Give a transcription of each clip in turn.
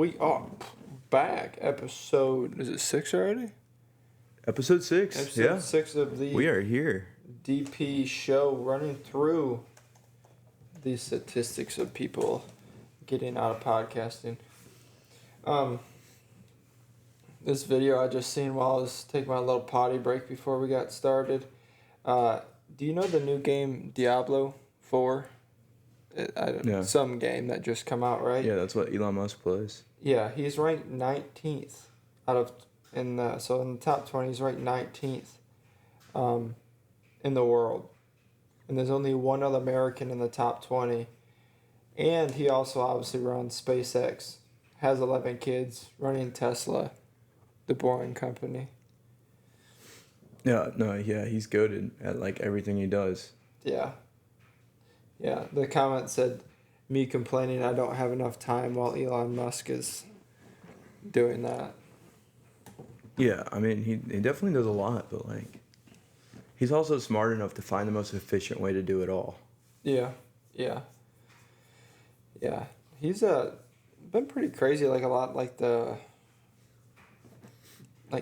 We are back. Episode, is it 6 already? Episode 6. Episode 6 of the We are here. DP show, running through the statistics of people getting out of podcasting. This video I just seen while I was taking my little potty break before we got started. Do you know the new game Diablo 4? Some game that just come out, right? Yeah, that's what Elon Musk plays. Yeah, he's ranked 19th in the top 20. He's ranked 19th, in the world, and there's only one other American in the top 20. And he also obviously runs SpaceX, has 11 kids, running Tesla, the boring company. Yeah, he's goated at like everything he does. Yeah, the comment said, me complaining I don't have enough time while Elon Musk is doing that. Yeah, I mean, he definitely does a lot, but like, he's also smart enough to find the most efficient way to do it all. Yeah. He's been pretty crazy, like a lot like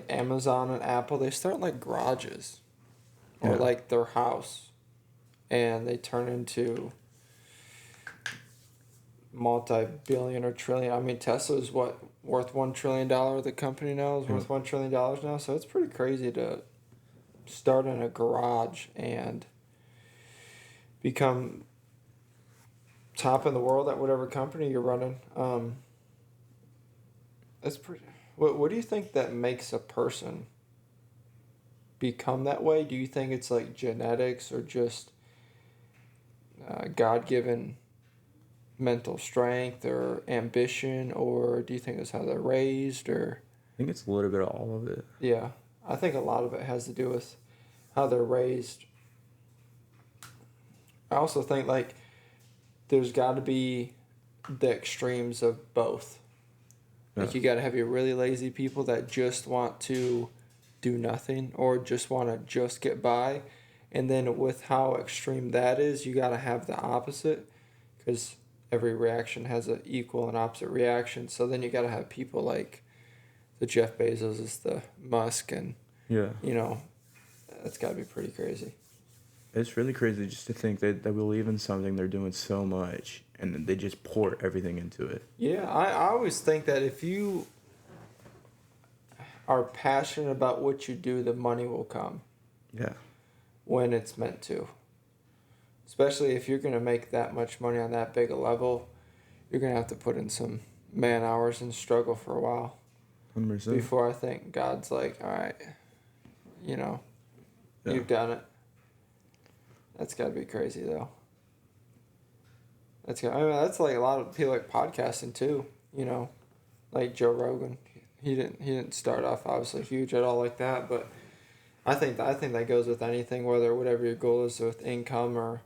Amazon and Apple, they start like garages or like their house, and they turn into multi-billion or trillion. I mean, Tesla's worth $1 trillion. The company now is worth $1 trillion now. So it's pretty crazy to start in a garage and become top in the world at whatever company you're running. That's pretty. What do you think that makes a person become that way? Do you think it's like genetics or just God-given mental strength or ambition, or do you think it's how they're raised? Or I think it's a little bit of all of it. Yeah, I think a lot of it has to do with how they're raised. I also think like there's got to be the extremes of both. Like you got to have your really lazy people that just want to do nothing or just want to just get by. And then with how extreme that is, you got to have the opposite, because every reaction has an equal and opposite reaction. So then you got to have people like the Jeff Bezos, the Musk, and that's got to be pretty crazy. It's really crazy just to think that they believe in something they're doing so much, and then they just pour everything into it. Yeah, I always think that if you are passionate about what you do, the money will come. Yeah. When it's meant to. Especially if you're going to make that much money on that big a level, you're going to have to put in some man hours and struggle for a while. 100%. Before I think God's like, all right, you've done it. That's got to be crazy, though. That's like a lot of people like podcasting too, like Joe Rogan. He didn't start off obviously huge at all like that, but I think that goes with anything, whatever your goal is with income or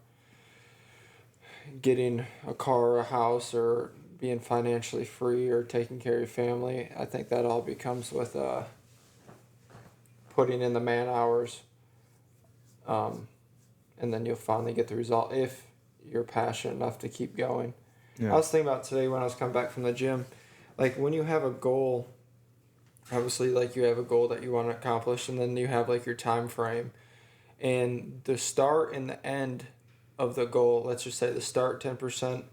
getting a car or a house or being financially free or taking care of your family. I think that all becomes with putting in the man hours, and then you'll finally get the result if you're passionate enough to keep going. Yeah. I was thinking about today when I was coming back from the gym, like when you have a goal, obviously like you have a goal that you want to accomplish, and then you have like your time frame, and the start and the end of the goal, let's just say the start 10%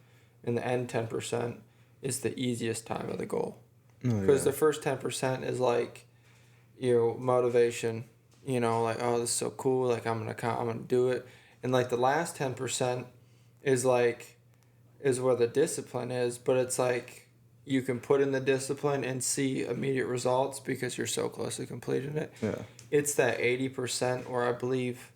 and the end 10% is the easiest time of the goal. Because the first 10% is like, motivation, like, oh, this is so cool, like I'm gonna do it. And like the last 10% is where the discipline is, but it's like you can put in the discipline and see immediate results because you're so close to completing it. Yeah. It's that 80% where I believe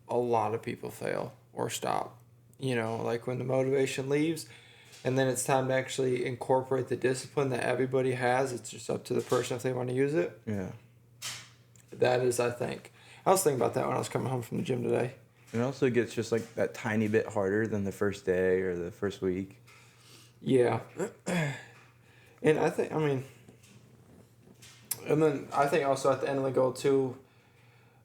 a lot of people fail or stop. Like when the motivation leaves and then it's time to actually incorporate the discipline that everybody has. It's just up to the person if they want to use it. Yeah. That is, I think. I was thinking about that when I was coming home from the gym today. It also gets just like that tiny bit harder than the first day or the first week. Yeah. And I think also at the end of the goal too,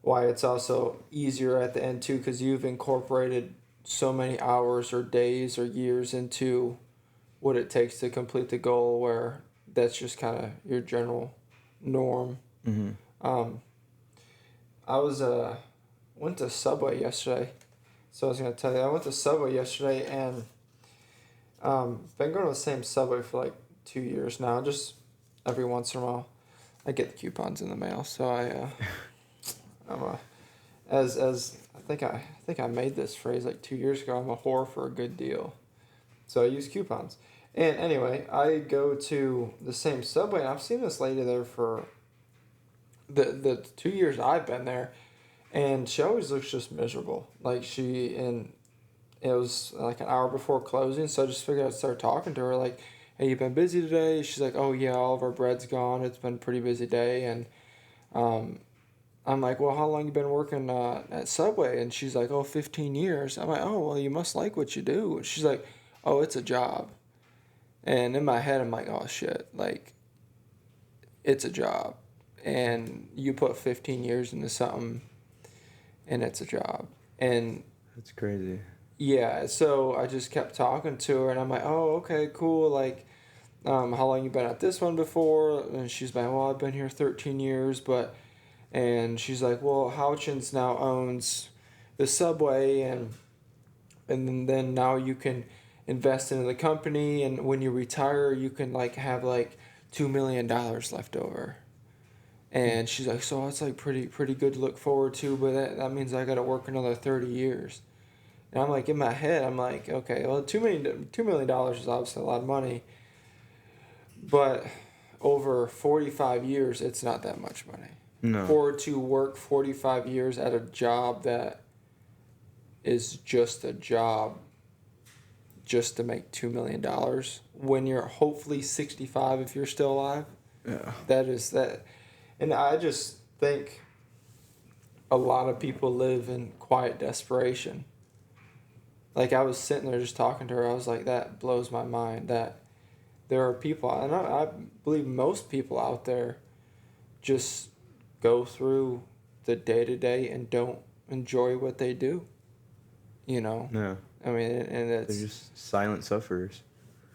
why it's also easier at the end too, because you've incorporated so many hours or days or years into what it takes to complete the goal, where that's just kind of your general norm. I went to Subway yesterday. So I was going to tell you, I went to Subway yesterday, and been going to the same Subway for like 2 years now. Just every once in a while, I get the coupons in the mail. So I'm as I think I made this phrase like 2 years ago. I'm a whore for a good deal. So I use coupons. And anyway, I go to the same Subway, and I've seen this lady there for the 2 years I've been there, and she always looks just miserable. Like it was like an hour before closing, so I just figured I'd start talking to her, like, hey, you been busy today? She's like, oh yeah, all of our bread's gone. It's been a pretty busy day. And I'm like, well, how long you been working at Subway? And she's like, oh, 15 years. I'm like, oh, well, you must like what you do. And she's like, oh, it's a job. And in my head, I'm like, oh shit, like, it's a job. And you put 15 years into something, and it's a job. And that's crazy. Yeah, so I just kept talking to her, and I'm like, oh, okay, cool, like, how long you been at this one before? And she's like, well, I've been here 13 years, and she's like, well, Houchins now owns the Subway, and then now you can invest into the company, and when you retire, you can, like, have, like, $2 million left over. And she's like, so it's, like, pretty good to look forward to, but that means I got to work another 30 years. And I'm like, in my head, I'm like, okay, well, $2 million is obviously a lot of money, but over 45 years, it's not that much money. No. Or to work 45 years at a job that is just a job just to make $2 million when you're hopefully 65 if you're still alive. Yeah. That is that. And I just think a lot of people live in quiet desperation. Like, I was sitting there just talking to her. I was like, that blows my mind that there are people, and I believe most people out there just go through the day-to-day and don't enjoy what they do. You know? Yeah. I mean, and it's... They're just silent sufferers.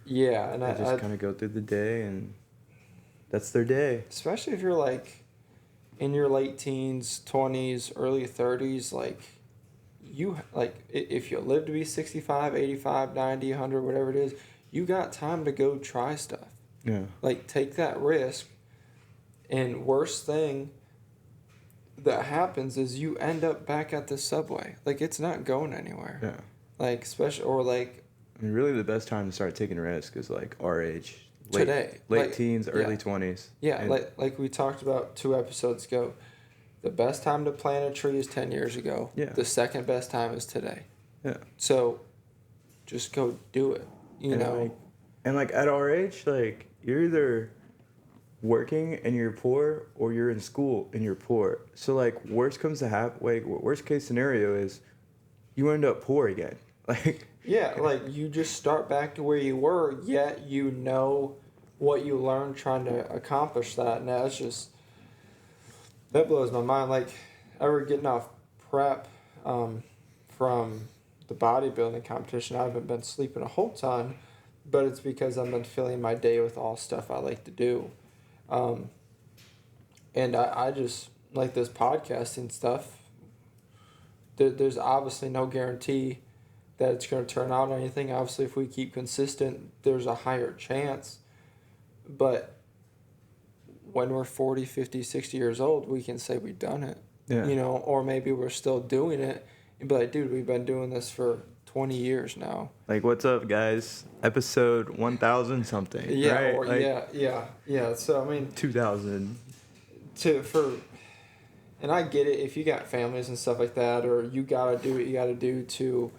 Yeah. And they just kind of go through the day, and that's their day. Especially if you're, like, in your late teens, 20s, early 30s, like... if you live to be 65, 85, 90, 100, whatever it is, you got time to go try stuff. Yeah. Like, take that risk, and worst thing that happens is you end up back at the Subway. Like, it's not going anywhere. Yeah. Like, especially, or like... I mean, really the best time to start taking risk is, like, our age. Today. Late teens, early 20s. Yeah, like we talked about 2 episodes ago. The best time to plant a tree is 10 years ago. Yeah. The second best time is today. Yeah. So, just go do it. You know? Like at our age, like, you're either working and you're poor, or you're in school and you're poor. So, like, worst case scenario is you end up poor again. Like... Yeah, like, you just start back to where you were, yet you know what you learned trying to accomplish that. And that's just... That blows my mind. Like, I were getting off prep from the bodybuilding competition. I haven't been sleeping a whole ton, but it's because I've been filling my day with all stuff I like to do. And I just, like, this podcasting stuff, there's obviously no guarantee that it's going to turn out anything. Obviously, if we keep consistent, there's a higher chance. But when we're 40, 50, 60 years old, we can say we've done it. Yeah. You know, or maybe we're still doing it. You'd be like, dude, we've been doing this for 20 years now. Like, what's up, guys? Episode 1000 something. Yeah, right? or like, yeah. So, I mean... 2000. And I get it if you got families and stuff like that, or you got to do what you got to do to...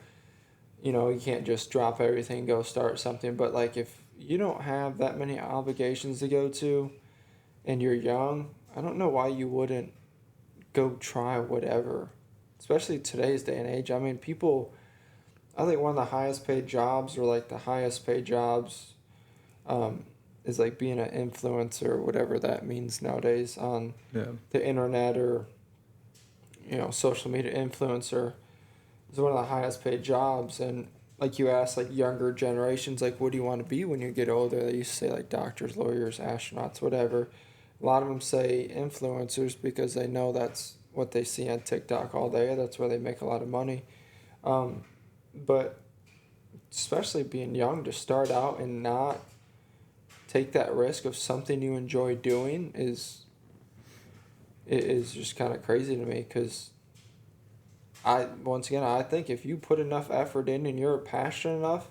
You know, you can't just drop everything and go start something. But, like, if you don't have that many obligations to go to and you're young, I don't know why you wouldn't go try whatever. Especially today's day and age. I mean, people... I think one of the highest paid jobs, or, like, the highest paid jobs is, like, being an influencer, whatever that means nowadays, on the internet, or, you know, social media influencer. It's one of the highest paid jobs, and like you ask like younger generations, like what do you want to be when you get older? They used to say like doctors, lawyers, astronauts, whatever. A lot of them say influencers because they know that's what they see on TikTok all day. That's where they make a lot of money. But especially being young, to start out and not take that risk of something you enjoy doing is just kind of crazy to me, because I think if you put enough effort in and you're passionate enough,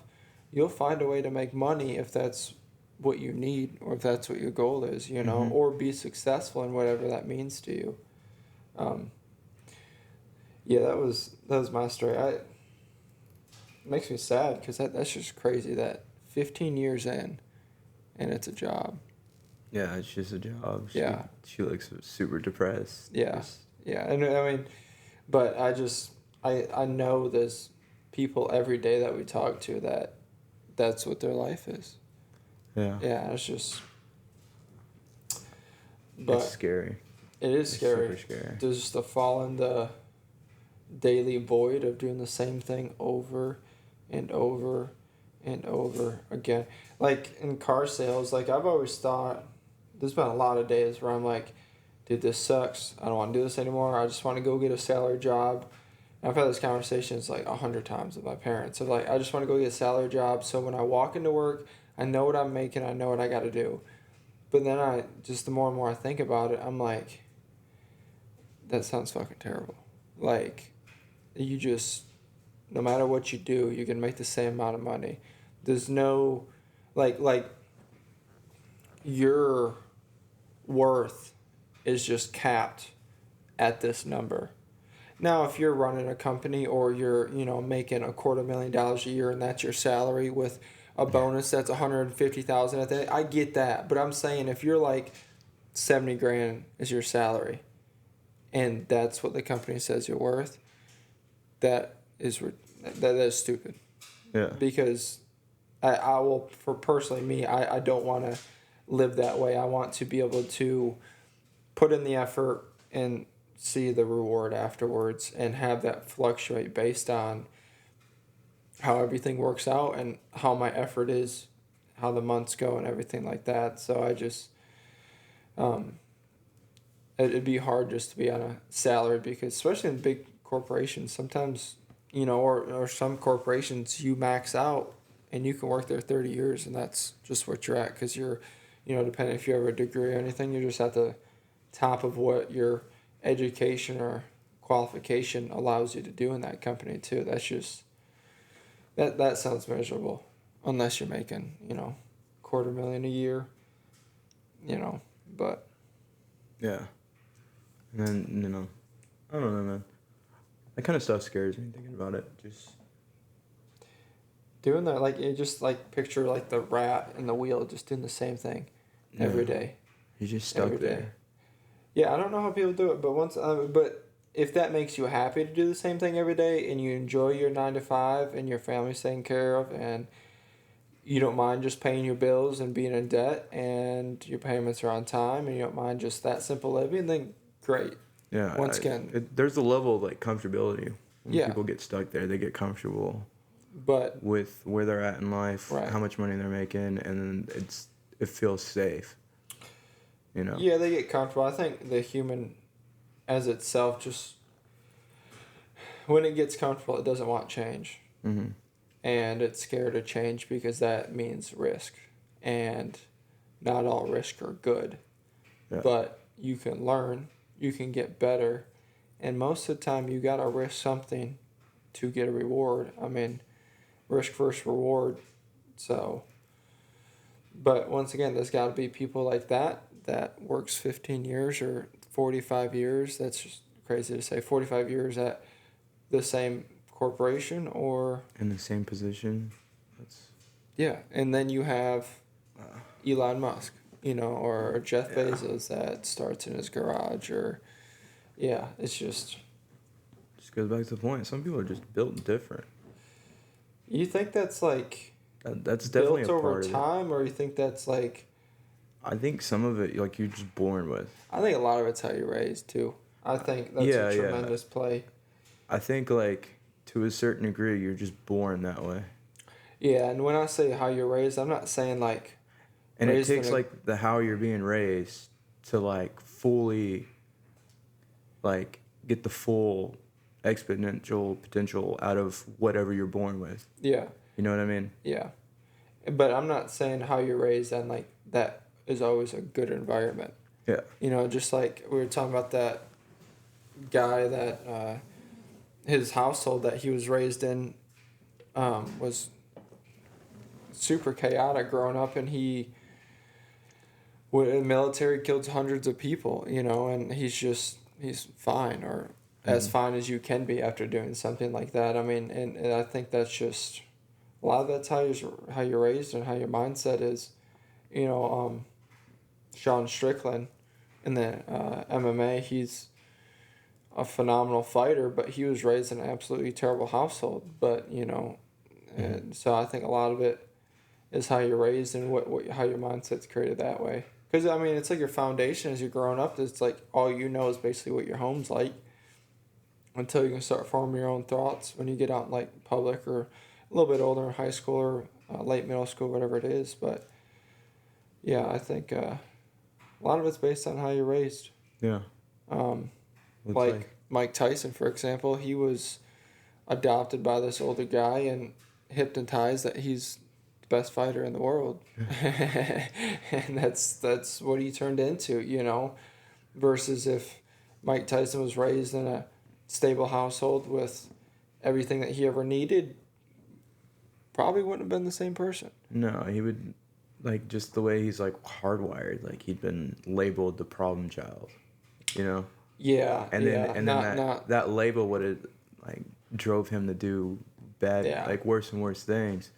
you'll find a way to make money if that's what you need or if that's what your goal is, or be successful in whatever that means to you. Yeah, that was my story. It makes me sad because that's just crazy that 15 years in and it's a job. Yeah, it's just a job. She looks super depressed. Yeah. Yeah. And I mean, but I know there's people every day that we talk to that's what their life is. Yeah. Yeah, it's just. But it's scary. It is scary. Super scary. Just to fall in the daily void of doing the same thing over and over and over again. Like in car sales, like I've always thought, there's been a lot of days where I'm like, dude, this sucks. I don't want to do this anymore. I just want to go get a salary job. And I've had this conversations like 100 times with my parents of like, I just want to go get a salary job. So when I walk into work, I know what I'm making. I know what I got to do. But then the more and more I think about it, I'm like, that sounds fucking terrible. Like, you just, no matter what you do, you can make the same amount of money. There's no, like your worth is just capped at this number. Now, if you're running a company or you're, making $250,000 a year and that's your salary with a bonus that's $150,000 at the end, I get that. But I'm saying if you're like $70,000 is your salary, and that's what the company says you're worth, that is stupid. Yeah. Because I will, for personally me, I don't want to live that way. I want to be able to put in the effort and see the reward afterwards and have that fluctuate based on how everything works out and how my effort is, how the months go and everything like that. So I just, it'd be hard just to be on a salary, because especially in big corporations, sometimes, or some corporations, you max out and you can work there 30 years and that's just what you're at, because you're, depending if you have a degree or anything, you're just at the top of what your education or qualification allows you to do in that company too. That's just, that sounds miserable unless you're making, $250,000 a year, but. Yeah. And then, I don't know, man. That kind of stuff scares me thinking about it. Just doing that, like, you just like picture like the rat in the wheel just doing the same thing every day. You're just stuck there. Day. Yeah, I don't know how people do it, but if that makes you happy to do the same thing every day and you enjoy your 9 to 5 and your family's taken care of and you don't mind just paying your bills and being in debt and your payments are on time and you don't mind just that simple living, then great. Yeah. Once again, there's a level of like comfortability. When people get stuck there, they get comfortable. But with where they're at in life, right. How much money they're making, and then it feels safe. Yeah, they get comfortable. I think the human as itself, just when it gets comfortable, it doesn't want change. Mm-hmm. And it's scared of change because that means risk. And not all risk are good. Yeah. But you can learn, you can get better. And most of the time, you got to risk something to get a reward. I mean, risk versus reward. So, but once again, there's got to be people like that works 15 years or 45 years. That's just crazy to say. 45 years at the same corporation or in the same position. Yeah, and then you have Elon Musk, or Jeff Bezos that starts in his garage, or it's just goes back to the point. Some people are just built different. You think that's like that's definitely built a part over time, or you think that's like? I think some of it, like, you're just born with. I think a lot of it's how you're raised too. I think that's a tremendous play. I think, like, to a certain degree, you're just born that way. Yeah, and when I say how you're raised, I'm not saying like And it raised takes in a, like the how you're being raised to like fully like get the full exponential potential out of whatever you're born with. yeah, You know what I mean? yeah. But I'm not saying how you're raised and like that is always a good environment. Yeah. You know, just like we were talking about that guy that his household that he was raised in was super chaotic growing up, and he in the military killed hundreds of people. You know, and he's fine or as fine as you can be after doing something like that. I mean, and I think that's just a lot of that's how you're raised and how your mindset is. You know, Sean Strickland in the MMA, he's a phenomenal fighter, but he was raised in an absolutely terrible household. But you know, and so I think a lot of it is how you're raised and what how your mindset's created that way. Because I mean, it's like your foundation as you're growing up. It's like all you know is basically what your home's like until you can start forming your own thoughts when you get out in like public or a little bit older in high school or late middle school, whatever it is. But yeah, I think a lot of it's based on how you're raised. Yeah. Like Mike Tyson, for example, he was adopted by this older guy and hypnotized that he's the best fighter in the world. And that's what he turned into, you know, versus if Mike Tyson was raised in a stable household with everything that he ever needed, probably wouldn't have been the same person. No, he would, like, just the way he's, like, hardwired. Like, he'd been labeled the problem child, you know? Yeah, And yeah. then Not that label would have, like, drove him to do bad, Yeah. like, worse and worse things.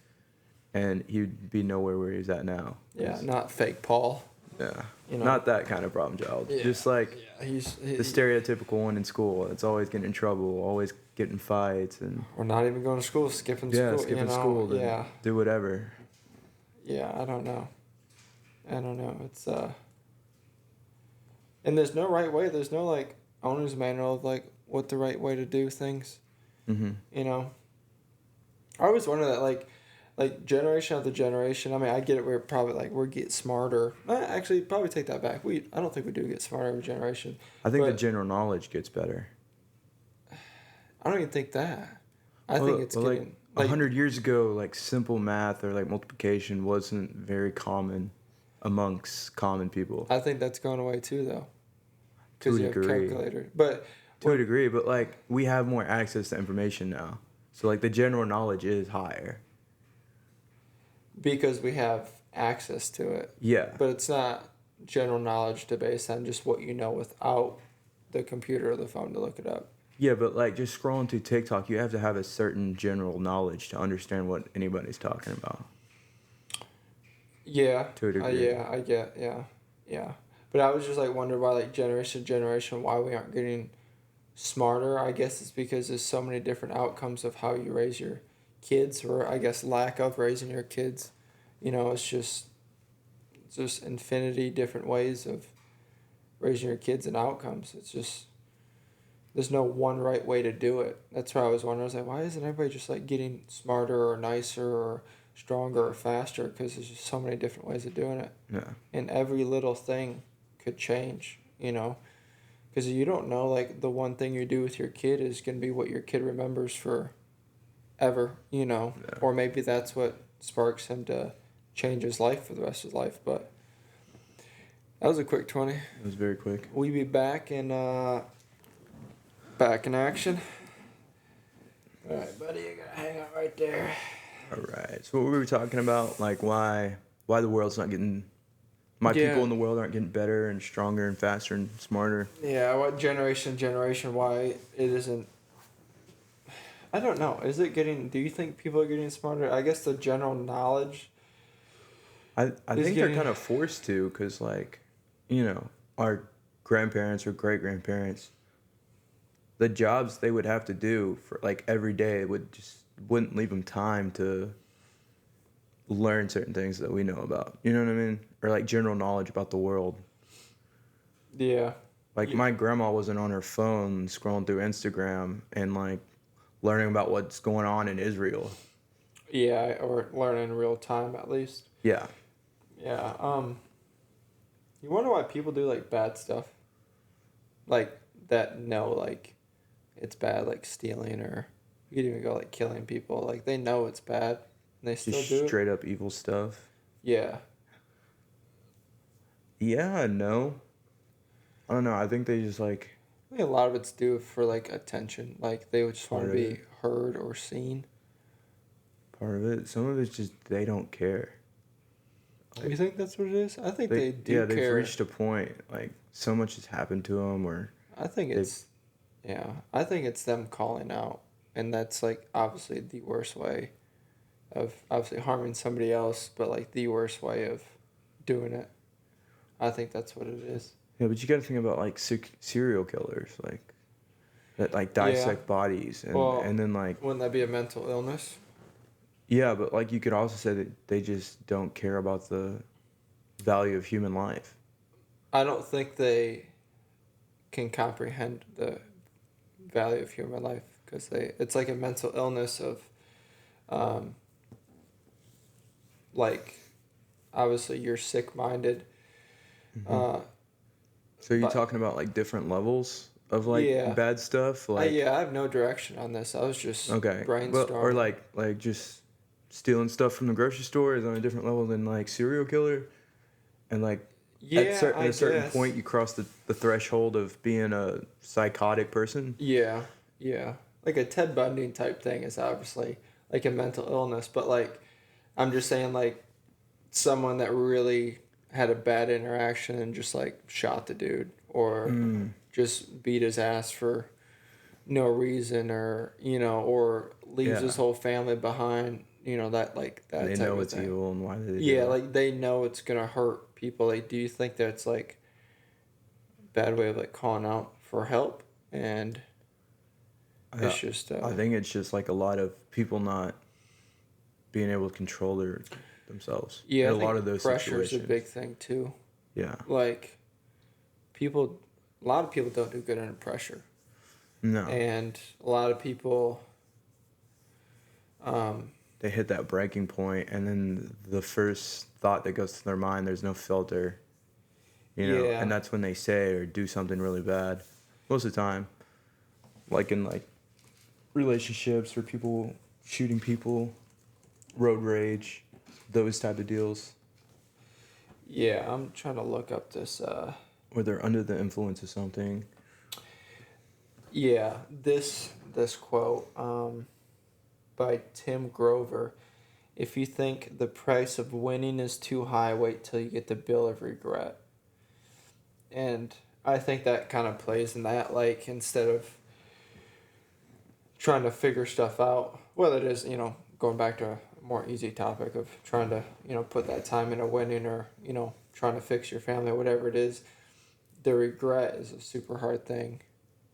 And he'd be nowhere where he's at now. yeah, not fake Paul. Yeah. You know? Not that kind of problem child. Yeah, Just, like, he's the stereotypical one in school. It's always getting in trouble, always getting fights, and... Or not even going to school, skipping school. skipping you know? school to Yeah. do whatever. Yeah, I don't know. It's and there's no right way. There's no like owner's manual of like what the right way to do things. Mm-hmm. You know. I always wonder that like generation after generation. I mean, I get it. We're probably like we get smarter. Actually, probably take that back. I don't think we do get smarter every generation. I think the But general knowledge gets better. I don't even think that. I think it's getting like 100 years ago, like simple math or like multiplication wasn't very common amongst common people. I think that's going away too, though. To a Because you have degree. calculator, but To a degree, but like we have more access to information now. So like the general knowledge is higher. because we have access to it. Yeah. But it's not general knowledge to base on just what you know without the computer or the phone to look it up. Yeah, but like just scrolling through TikTok, you have to have a certain general knowledge to understand what anybody's talking about. Yeah. To a degree. Yeah, I get. Yeah. But I was just like wondering why like generation to generation why we aren't getting smarter. I guess it's because there's so many different outcomes of how you raise your kids, or I guess lack of raising your kids. You know, it's just infinity different ways of raising your kids and outcomes. It's just there's no one right way to do it. That's why I was wondering. I was like, why isn't everybody just like getting smarter or nicer or stronger or faster? Because there's just so many different ways of doing it. Yeah. And every little thing could change, you know, because you don't know, like, the one thing you do with your kid is going to be what your kid remembers for ever, you know, Yeah. or maybe that's what sparks him to change his life for the rest of his life. But that was a quick 20. It was very quick. We be back in action. All right, buddy, you gotta hang out right there. All right. So what were we talking about? Like why the world's not getting, Yeah. people in the world aren't getting better and stronger and faster and smarter. Yeah, what generation, why it isn't. I don't know. Is it getting? Do you think people are getting smarter? I guess the general knowledge. I Is think getting- they're kind of forced to, because like, you know, our grandparents or great grandparents, the jobs they would have to do for like every day wouldn't leave them time to learn certain things that we know about. You know what I mean? Or like general knowledge about the world. Yeah. Like Yeah. my grandma wasn't on her phone scrolling through Instagram and like learning about what's going on in Israel. Yeah, or learn in real time at least. Yeah. Yeah. You wonder why people do like bad stuff, like that. No, like it's bad, like stealing, or you could even go like killing people. Like they know it's bad, and they still Just do it. straight up evil stuff. Yeah. Yeah, no. I don't know. I think they just like I think a lot of it's due for like attention. Like they would just want part to of be it. heard or seen. Part of it. Some of it's just they don't care. You think that's what it is? I think they do they've care. reached a point like so much has happened to them, or I think they've it's, yeah, I think it's them calling out, and that's like obviously the worst way of obviously harming somebody else, but like the worst way of doing it. I think that's what it is. yeah. But you got to think about like serial killers, like that like Yeah. dissect bodies Well, and then like wouldn't that be a mental illness? yeah, but like you could also say that they just don't care about the value of human life. I don't think they can comprehend the value of human life because it's like a mental illness of, um, like, obviously you're sick minded. Mm-hmm. Uh, So you're but talking about like different levels of like yeah, bad stuff, like yeah, I have no direction on this. I was just okay, well, or brainstorming. like just stealing stuff from the grocery store is on a different level than like serial killer, and like Yeah, at I a certain guess. point you cross the threshold of being a psychotic person. Yeah, yeah. Like a Ted Bundy type thing is obviously like a mental illness, but like I'm just saying like someone that really had a bad interaction and just like shot the dude or Mm, just beat his ass for no reason or or leaves his yeah, whole family behind, that like and that they type know of it's thing. evil and why they do Yeah, it. like they know it's gonna hurt people. Like, do you think that's like a bad way of like calling out for help? And I, it's just I think it's just like a lot of people not being able to control themselves in yeah, I a lot think of those pressure is a situations. big thing too. Yeah. Like people, a lot of people don't do good under pressure, No. and a lot of people, um, They hit that breaking point, and then the first thought that goes to their mind, there's no filter, and yeah, that's when they say or do something really bad. Most of the time, like in like relationships or people shooting people, road rage, those type of deals, yeah. I'm trying to look up this. where they're under the influence of something. Yeah, this quote by Tim Grover. If you think the price of winning is too high, wait till you get the bill of regret. And I think that kind of plays in that, like, instead of trying to figure stuff out, whether it is, going back to a more easy topic of trying to, put that time into winning or, trying to fix your family, whatever it is, the regret is a super hard thing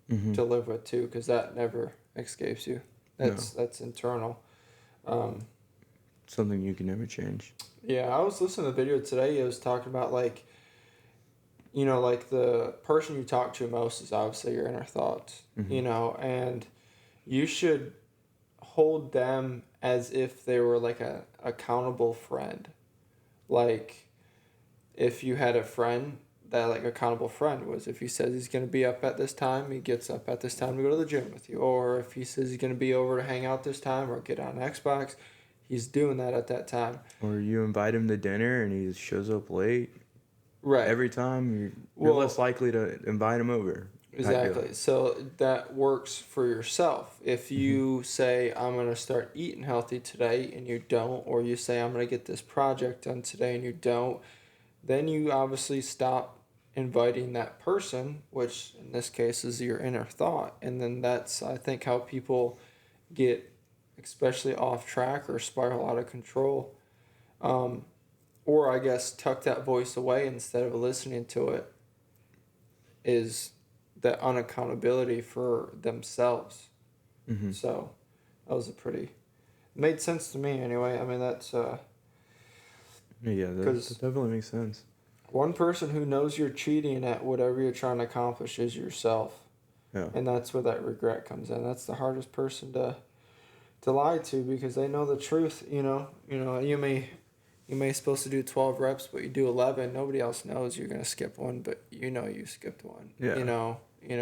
Mm-hmm. to live with too, because that never escapes you. No, That's internal. Um, something you can never change. yeah, I was listening to the video today. It was talking about like, like the person you talk to most is obviously your inner thoughts, Mm-hmm. and you should hold them as if they were like a accountable friend. Like if you had a friend, that like accountable friend was if he says he's going to be up at this time, he gets up at this time to go to the gym with you, or if he says he's going to be over to hang out this time or get on Xbox, he's doing that at that time. Or you invite him to dinner and he shows up late. Right. Every time you're Well, less likely to invite him over. Type deal. exactly. So that works for yourself. If Mm-hmm. you say, I'm going to start eating healthy today and you don't, or you say, I'm going to get this project done today and you don't, then you obviously stop inviting that person, which in this case is your inner thought. And then that's, I think, how people get especially off track or spiral out of control. Um, or I guess tuck that voice away instead of listening to it is the unaccountability for themselves. Mm-hmm. So that was a pretty made sense to me anyway. I mean that's Yeah, that because definitely makes sense. one person who knows you're cheating at whatever you're trying to accomplish is yourself, Yeah. and that's where that regret comes in. That's the hardest person lie to because they know the truth. You may supposed to do 12 reps, but you do 11. Nobody else knows you're gonna skip one, but you skipped one. Yeah.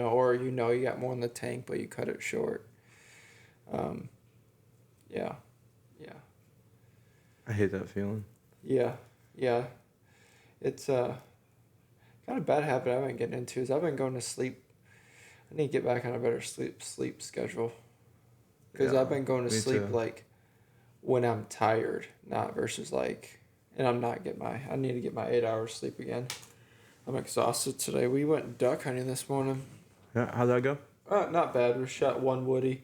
Or you got more in the tank, but you cut it short. Yeah. I hate that feeling. Yeah. It's kind of bad habit I've been getting into is I've been going to sleep. I need to get back on a better sleep schedule. Because I've been going to sleep too. like when I'm tired, not versus like, and I need to get my 8 hours sleep again. I'm exhausted today. We went duck hunting this morning. Yeah, how'd that go? Not bad. We shot one woody.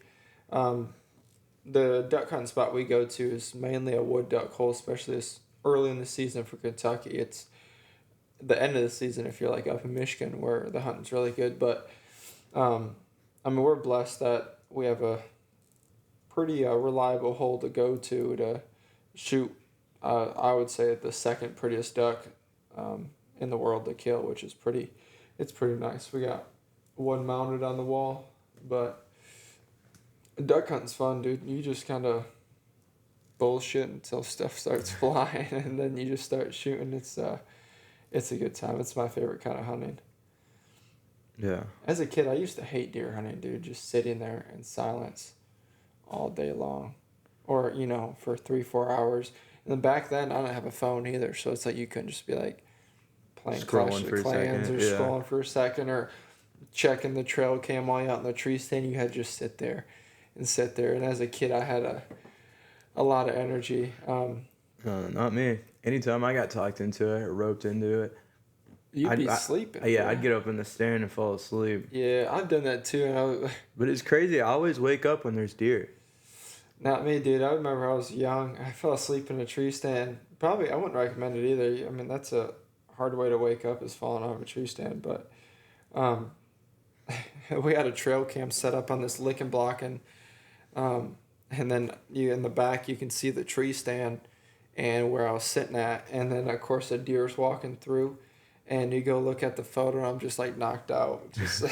The duck hunting spot we go to is mainly a wood duck hole, especially this early in the season for Kentucky. It's the end of the season if you're like up in Michigan where the hunting's really good. But, we're blessed that we have a pretty reliable hole to go to shoot, I would say, the second prettiest duck in the world to kill, which is pretty nice. We got one mounted on the wall, but duck hunting's fun, dude. You just kind of bullshit until stuff starts flying, and then you just start shooting. It's a good time. It's my favorite kind of hunting. Yeah. As a kid, I used to hate deer hunting, dude. Just sitting there in silence all day long, or for 3-4 hours. And then back then, I didn't have a phone either, so it's like you couldn't just be like playing Clash of Clans or scrolling for a second or checking the trail cam while you're out in the tree stand. You had to just sit there. And as a kid, I had a lot of energy. Not me. Anytime I got talked into it or roped into it, You'd be sleeping. Yeah, I'd get up in the stand and fall asleep. Yeah, I've done that too. But it's crazy. I always wake up when there's deer. Not me, dude. I remember I was young. I fell asleep in a tree stand. Probably, I wouldn't recommend it either. I mean, that's a hard way to wake up is falling out of a tree stand. But we had a trail cam set up on this licking block, and then in the back you can see the tree stand and where I was sitting at. And then, of course, a deer's walking through. And you go look at the photo, and I'm just like knocked out. Just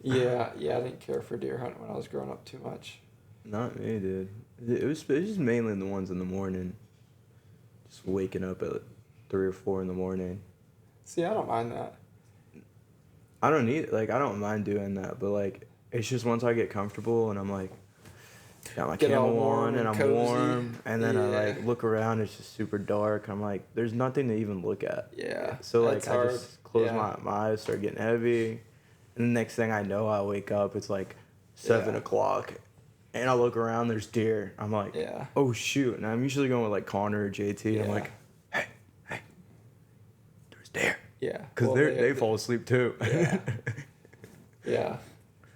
yeah, I didn't care for deer hunting when I was growing up too much. Not me, dude. It was just mainly the ones in the morning. Just waking up at 3 or 4 in the morning. See, I don't mind that. I don't mind doing that, but like it's just once I get comfortable and I'm like got my camo on and I'm cozy. Warm, and then I like look around, it's just super dark. I'm like, there's nothing to even look at. Yeah. So like I just close my eyes, start getting heavy, and the next thing I know, I wake up. It's like 7 o'clock, and I look around. There's deer. I'm like, oh shoot! And I'm usually going with like Connor or JT. Yeah. I'm like, hey, there's deer. Yeah. Because they fall asleep too. Yeah. Yeah.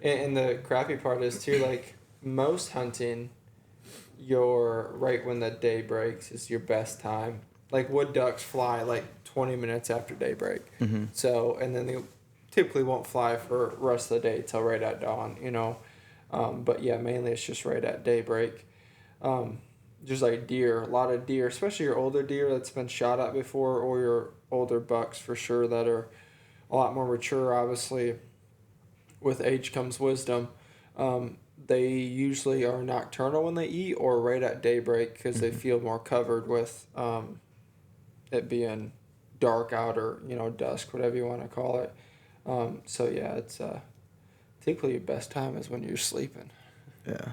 And the crappy part is too, like, most hunting, right when the day breaks is your best time. Like, wood ducks fly like 20 minutes after daybreak. Mm-hmm. So, and then they typically won't fly for the rest of the day till right at dawn, But yeah, mainly it's just right at daybreak. Just like deer, a lot of deer, especially your older deer that's been shot at before, or your older bucks for sure that are a lot more mature, obviously. With age comes wisdom. They usually are nocturnal when they eat or right at daybreak because they feel more covered with it being dark out or, dusk, whatever you want to call it. So, yeah, it's typically your best time is when you're sleeping. Yeah.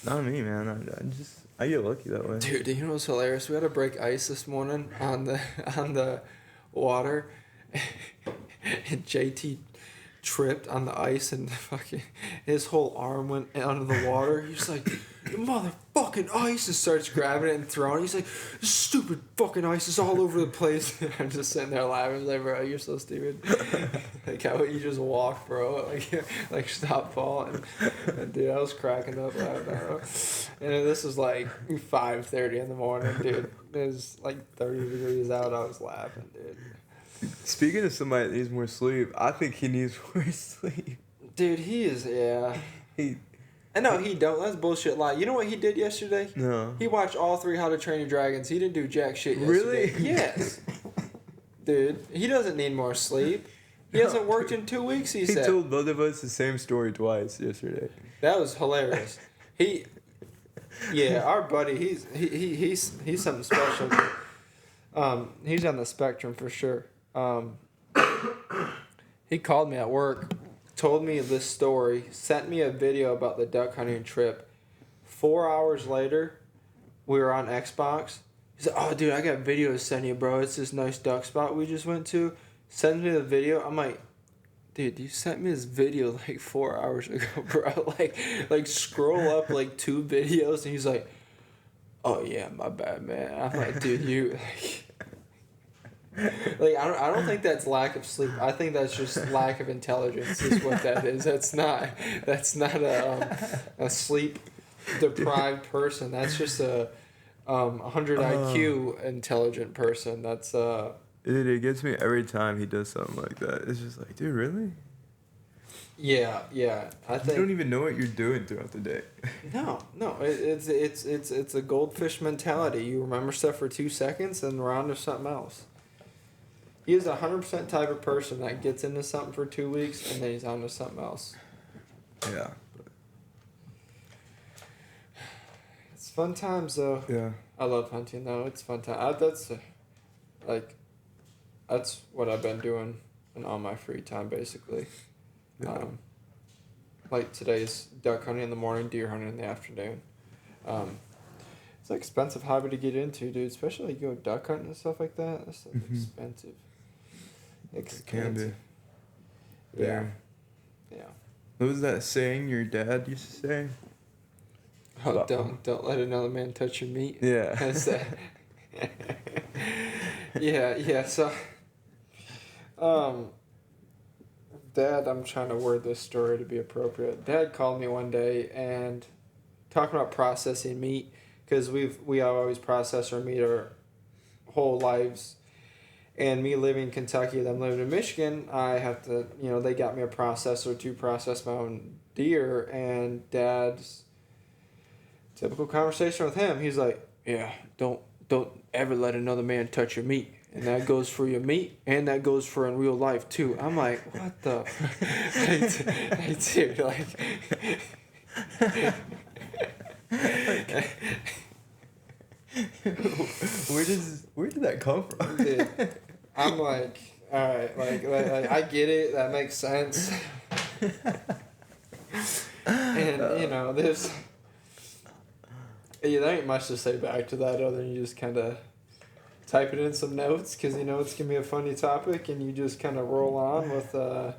Not me, man. I get lucky that way. Dude, you know what's hilarious? We had to break ice this morning on the water. And JT tripped on the ice and his whole arm went under the water. He's like, "You motherfucking ice!" and starts grabbing it and throwing it. He's like, "This stupid fucking ice is all over the place." I'm just sitting there laughing. Like, bro, you're so stupid. Like, how would you just walk, bro? Like stop falling. And, dude, I was cracking up laughing. And this was like 5:30 in the morning, dude. It was like 30 degrees out. I was laughing, dude. Speaking of somebody that needs more sleep, I think he needs more sleep. Dude, he is, yeah. I know he don't. That's bullshit lie. You know what he did yesterday? No. He watched all 3 How to Train Your Dragons. He didn't do jack shit yesterday. Really? Yes. Dude, he doesn't need more sleep. He hasn't worked in 2 weeks, he said. He told both of us the same story twice yesterday. That was hilarious. Our buddy, he's something special. He's on the spectrum for sure. He called me at work, told me this story, sent me a video about the duck hunting trip. 4 hours later, we were on Xbox. He said, "Oh, dude, I got video to send you, bro. It's this nice duck spot we just went to." Send me the video. I'm like, dude, you sent me this video like 4 hours ago, bro. Like scroll up like 2 videos, and he's like, "Oh yeah, my bad, man." I'm like, dude, you like I don't think that's lack of sleep. I think that's just lack of intelligence is what that is. That's not a sleep deprived person. That's just a 100 IQ intelligent person. That's Dude, it gets me every time he does something like that. It's just like, dude, really? Yeah. I think you don't even know what you're doing throughout the day. No. It's a goldfish mentality. You remember stuff for 2 seconds and we're on to something else. He is 100% type of person that gets into something for 2 weeks and then he's on to something else. Yeah. It's fun times though. Yeah. I love hunting though. It's fun time. That's what I've been doing in all my free time basically. Yeah. Like today's duck hunting in the morning, deer hunting in the afternoon. It's an expensive hobby to get into, dude. Especially like you go duck hunting and stuff like that. That's expensive. It can be. Yeah. What was that saying your dad used to say? Oh, don't let another man touch your meat. Yeah. That's that. Yeah. So, Dad, I'm trying to word this story to be appropriate. Dad called me one day and talking about processing meat because we always process our meat our whole lives. And me living in Kentucky, them living in Michigan, I have to, they got me a processor to process my own deer. And Dad's typical conversation with him, he's like, "Yeah, don't ever let another man touch your meat. And that goes for your meat, and that goes for in real life, too." I'm like, what the? Hey, dude, Where did that come from? Dude, I'm like, all right, like I get it, that makes sense. And, there's... Yeah, there ain't much to say back to that other than you just kind of type it in some notes because it's going to be a funny topic and you just kind of roll on with the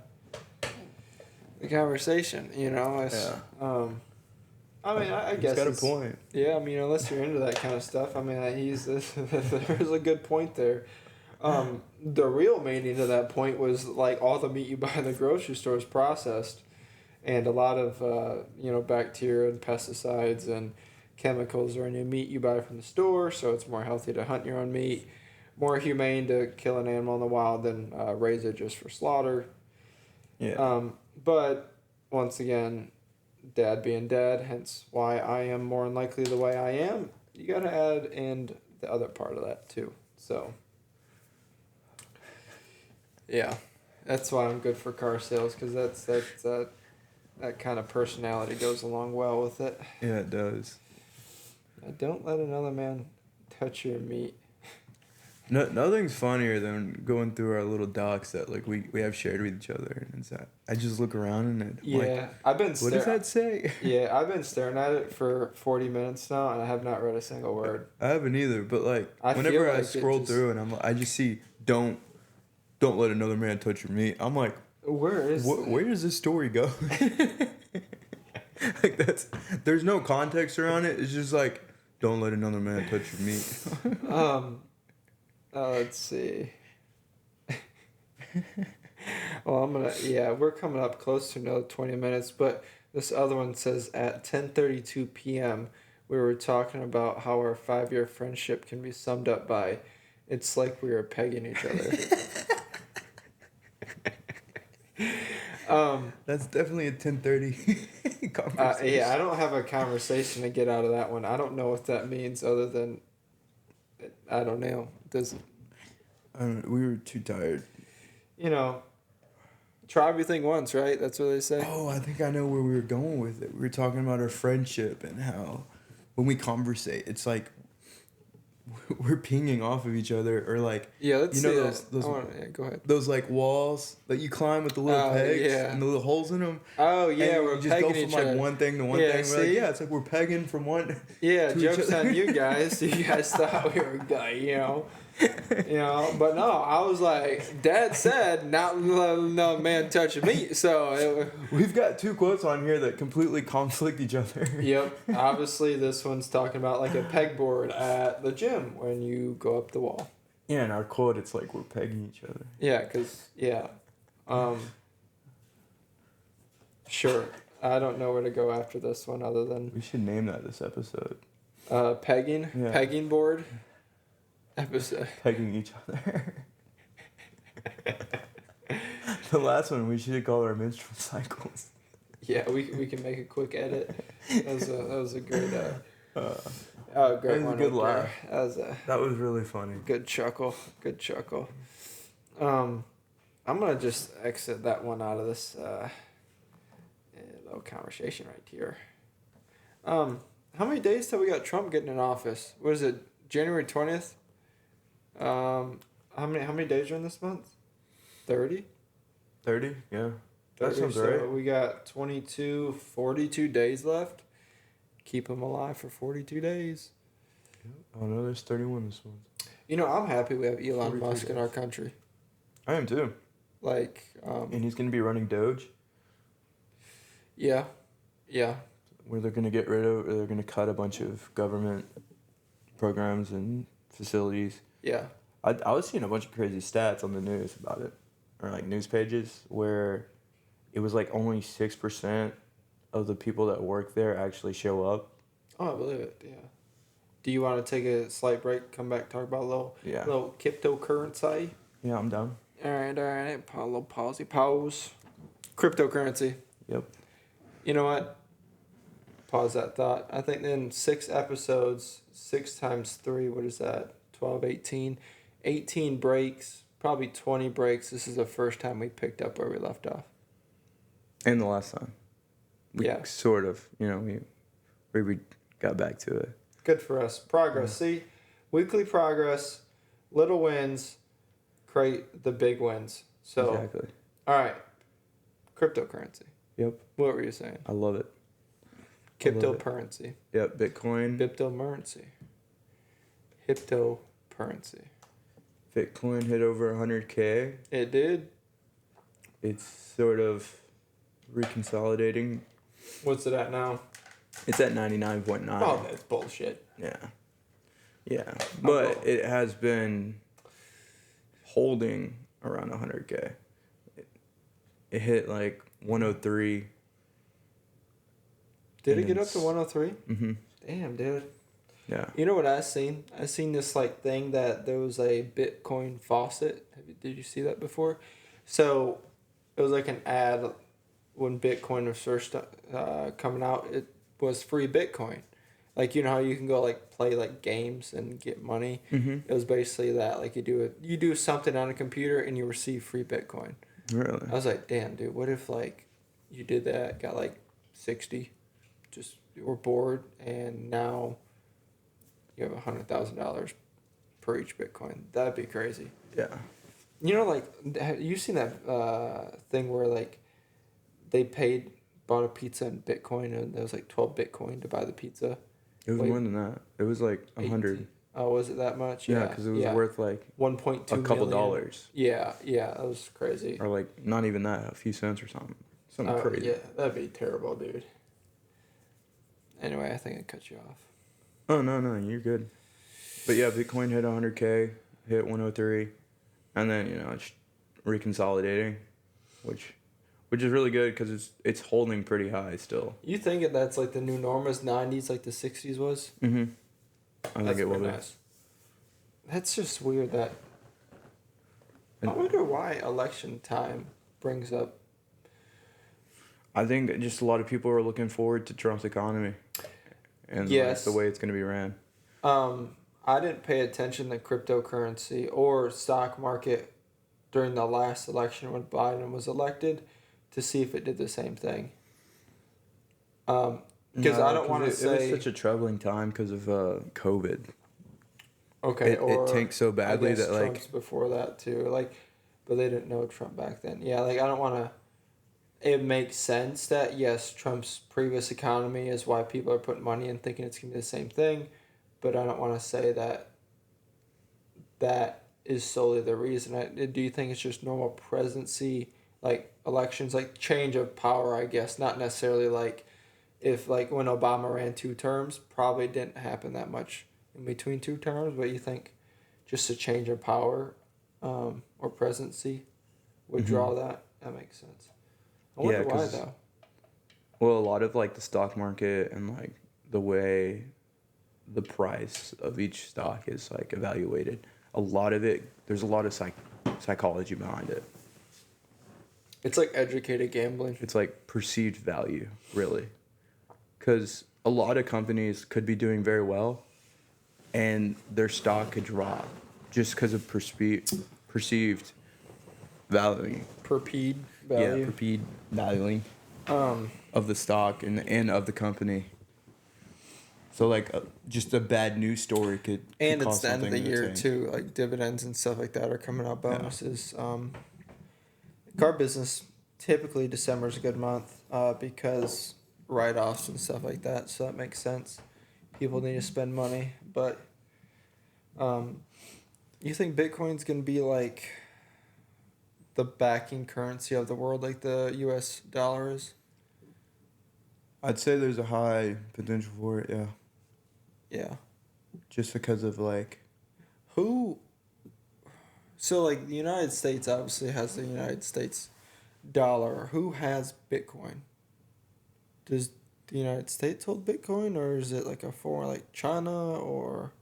conversation, It's, I guess he's got a point. Yeah, unless you're into that kind of stuff, there's a good point there. The real meaning of that point was like all the meat you buy in the grocery store is processed and a lot of, bacteria and pesticides and chemicals are in your meat you buy from the store, so it's more healthy to hunt your own meat, more humane to kill an animal in the wild than raise it just for slaughter. Yeah. But once again, Dad being Dad, hence why I am more than likely the way I am. You gotta add in the other part of that too. So, yeah, that's why I'm good for car sales because that kind of personality goes along well with it. Yeah, it does. Don't let another man touch your meat. No, nothing's funnier than going through our little docs that we have shared with each other, and I just look around and I've been. What does that say? Yeah, I've been staring at it for 40 minutes now, and I have not read a single word. I haven't either, but whenever I scroll through and I just see don't let another man touch your meat. I'm like, where does this story go? There's no context around it. It's just like, don't let another man touch your meat. Let's see. Well, we're coming up close to another 20 minutes, but this other one says at 10:32 p.m. we were talking about how our 5-year friendship can be summed up by, it's like we were pegging each other. That's definitely a 10:30 conversation. I don't have a conversation to get out of that one. I don't know what that means other than, I don't know. We were too tired. Try everything once, right? That's what they say. Oh, I think I know where we were going with it. We were talking about our friendship and how when we conversate, it's like we're pinging off of each other, or like Yeah, let's you know see those yeah, go ahead. those like walls that you climb with the little pegs Yeah. and the little holes in them. Oh yeah, And we're you just go pegging from each like other. one thing to one Yeah, thing. We're like, see? yeah, it's like we're pegging from one. Yeah, to each jokes other. on you guys. You guys thought we were gay, you know. But no, I was like, Dad said, not no man touching me. So, We've got two quotes on here that completely conflict each other. Yep. Obviously, this one's talking about like a pegboard at the gym when you go up the wall. Yeah, in our quote, it's like we're pegging each other. Yeah, sure. I don't know where to go after this one other than We should name that this episode. pegging board episode. Pegging each other. The last one we should call our menstrual cycles. Yeah, we can make a quick edit. That was a great great that was one. A good right laugh. there. That was really funny. Good chuckle. I'm gonna just exit that one out of this little conversation right here. How many days till we got Trump getting in office? What is it? January 20th? How many days are in this month? 30? 30? Yeah. 30, That sounds so right. we got 42 days left. Keep them alive for 42 days. Oh no, there's 31 this month. I'm happy we have Elon 43 Musk in days. our country. I am too. Like, And he's gonna be running Doge, yeah. where they're gonna get rid of, or they're gonna cut a bunch of government programs and facilities. Yeah. I was seeing a bunch of crazy stats on the news about it, or like news pages, where it was like only 6% of the people that work there actually show up. Oh, I believe it. Yeah. Do you want to take a slight break? Come back, talk about a little cryptocurrency. Yeah, I'm down. All right. A little pause. Cryptocurrency. Yep. You know what? Pause that thought. I think in 6 episodes, 6 times 3, what is that? 12, 18. 18 breaks, probably 20 breaks. This is the first time we picked up where we left off. And the last time. Yeah. Sort of, we got back to it. Good for us. Progress. Yeah. See? Weekly progress, little wins, create the big wins. So, Exactly. All right. Cryptocurrency. Yep. What were you saying? I love it. Cryptocurrency. Yep, Bitcoin. Cryptocurrency. Cryptocurrency. Bitcoin hit over 100K. It did. It's sort of reconsolidating. What's it at now? It's at 99.9. Oh, that's bullshit. Yeah. But it has been holding around 100K. It hit like 103. Did it get up to 103? Mm-hmm. Damn, dude. Yeah. You know what I seen? I seen this like thing that there was a Bitcoin faucet. Did you see that before? So it was like an ad when Bitcoin was first coming out. It was free Bitcoin. Like, you know how you can go like play like games and get money? Mm-hmm. It was basically that. Like you do something on a computer and you receive free Bitcoin. Really? I was like, damn, dude, what if like you did that, got like 60, just were bored, and now you have $100,000 per each Bitcoin? That'd be crazy. Yeah. Like, have you seen that thing where like they bought a pizza in Bitcoin, and there was like 12 Bitcoin to buy the pizza? It was more than that. It was like 100. Oh, was it that much? Yeah, because it was worth like 1.2 a couple million. dollars. Yeah, that was crazy. Or like not even that, a few cents or something. Something crazy. Yeah, that'd be terrible, dude. Anyway, I think I cut you off. Oh, no, you're good. But yeah, Bitcoin hit 100K, hit 103, and then, it's reconsolidating, which is really good because it's holding pretty high still. You think that's like the new norm is 90s like the 60s was? Mm-hmm. I think it will be. Nice. That's just weird that... I wonder why election time brings up... I think just a lot of people are looking forward to Trump's economy and Yes. the way it's going to be ran. I didn't pay attention to cryptocurrency or stock market during the last election when Biden was elected to see if it did the same thing. Because I don't want to say... It was such a troubling time because of COVID. Okay, it tanked so badly that like Trump's before that too, like, but they didn't know Trump back then. Yeah, like I don't want to. It makes sense that yes, Trump's previous economy is why people are putting money in thinking it's gonna be the same thing, but I don't want to say that that is solely the reason. Do you think it's just normal presidency, like elections, like change of power? I guess not necessarily like if like when Obama ran 2 terms, probably didn't happen that much in between 2 terms, but you think just a change of power or presidency would draw that? That makes sense. I wonder why, though. Well, a lot of, like, the stock market and, like, the way the price of each stock is, like, evaluated, a lot of it, there's a lot of psychology behind it. It's like educated gambling. It's like perceived value, really. Because a lot of companies could be doing very well, and their stock could drop just because of perceived value. Perceived value. Yeah, perceived valuing of the stock and of the company. So like just a bad news story could and cause it's the end of the year tank. too. Like dividends and stuff like that are coming out. Bonuses. Yeah. Car business, typically December's a good month because write-offs and stuff like that. So that makes sense. People need to spend money, but you think Bitcoin's gonna be like the backing currency of the world, like the U.S. dollar is? I'd say there's a high potential for it. Yeah. Yeah. Just because of like. Who? So like the United States obviously has the United States dollar. Who has Bitcoin? Does the United States hold Bitcoin, or is it like a foreign, like China, or?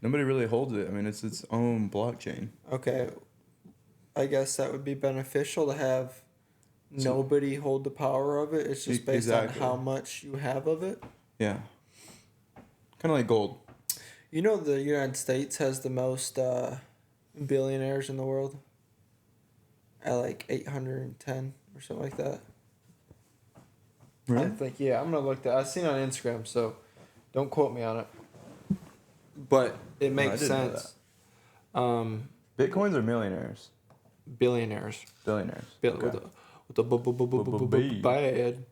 Nobody really holds it. I mean, it's its own blockchain. Okay. I guess that would be beneficial to have nobody hold the power of it. It's just based on how much you have of it. Yeah. Kind of like gold. You know the United States has the most billionaires in the world? At like 810 or something like that. Really? I think, yeah, I'm going to look that. I've seen it on Instagram, so don't quote me on it. But it makes sense. Bitcoins are millionaires. Billionaires. Billionaires. With the bad.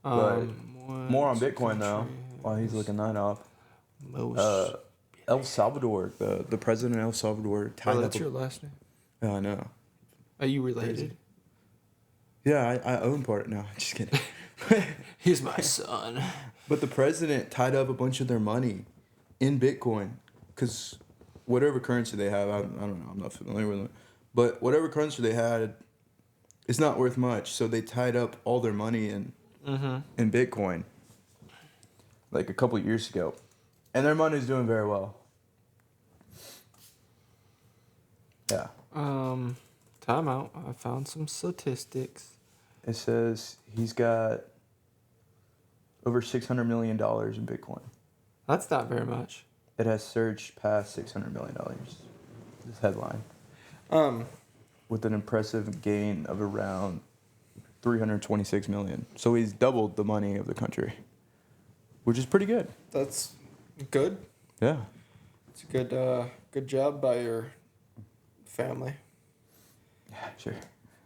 More on Bitcoin though. While he's looking that up. El Salvador, the president of El Salvador tied up. That's your last name. Yeah, I know. Are you related? Yeah, I own part. No, just kidding. He's my son. But the president tied up a bunch of their money in Bitcoin because whatever currency they have, I don't know, I'm not familiar with it. But whatever currency they had, it's not worth much. So they tied up all their money in Bitcoin like a couple years ago. And their money's doing very well. Yeah. Time out. I found some statistics. It says he's got over $600 million in Bitcoin. That's not very much. It has surged past $600 million. This headline. With an impressive gain of around 326 million. So he's doubled the money of the country, which is pretty good. That's good. Yeah. It's a good job by your family. Yeah, sure.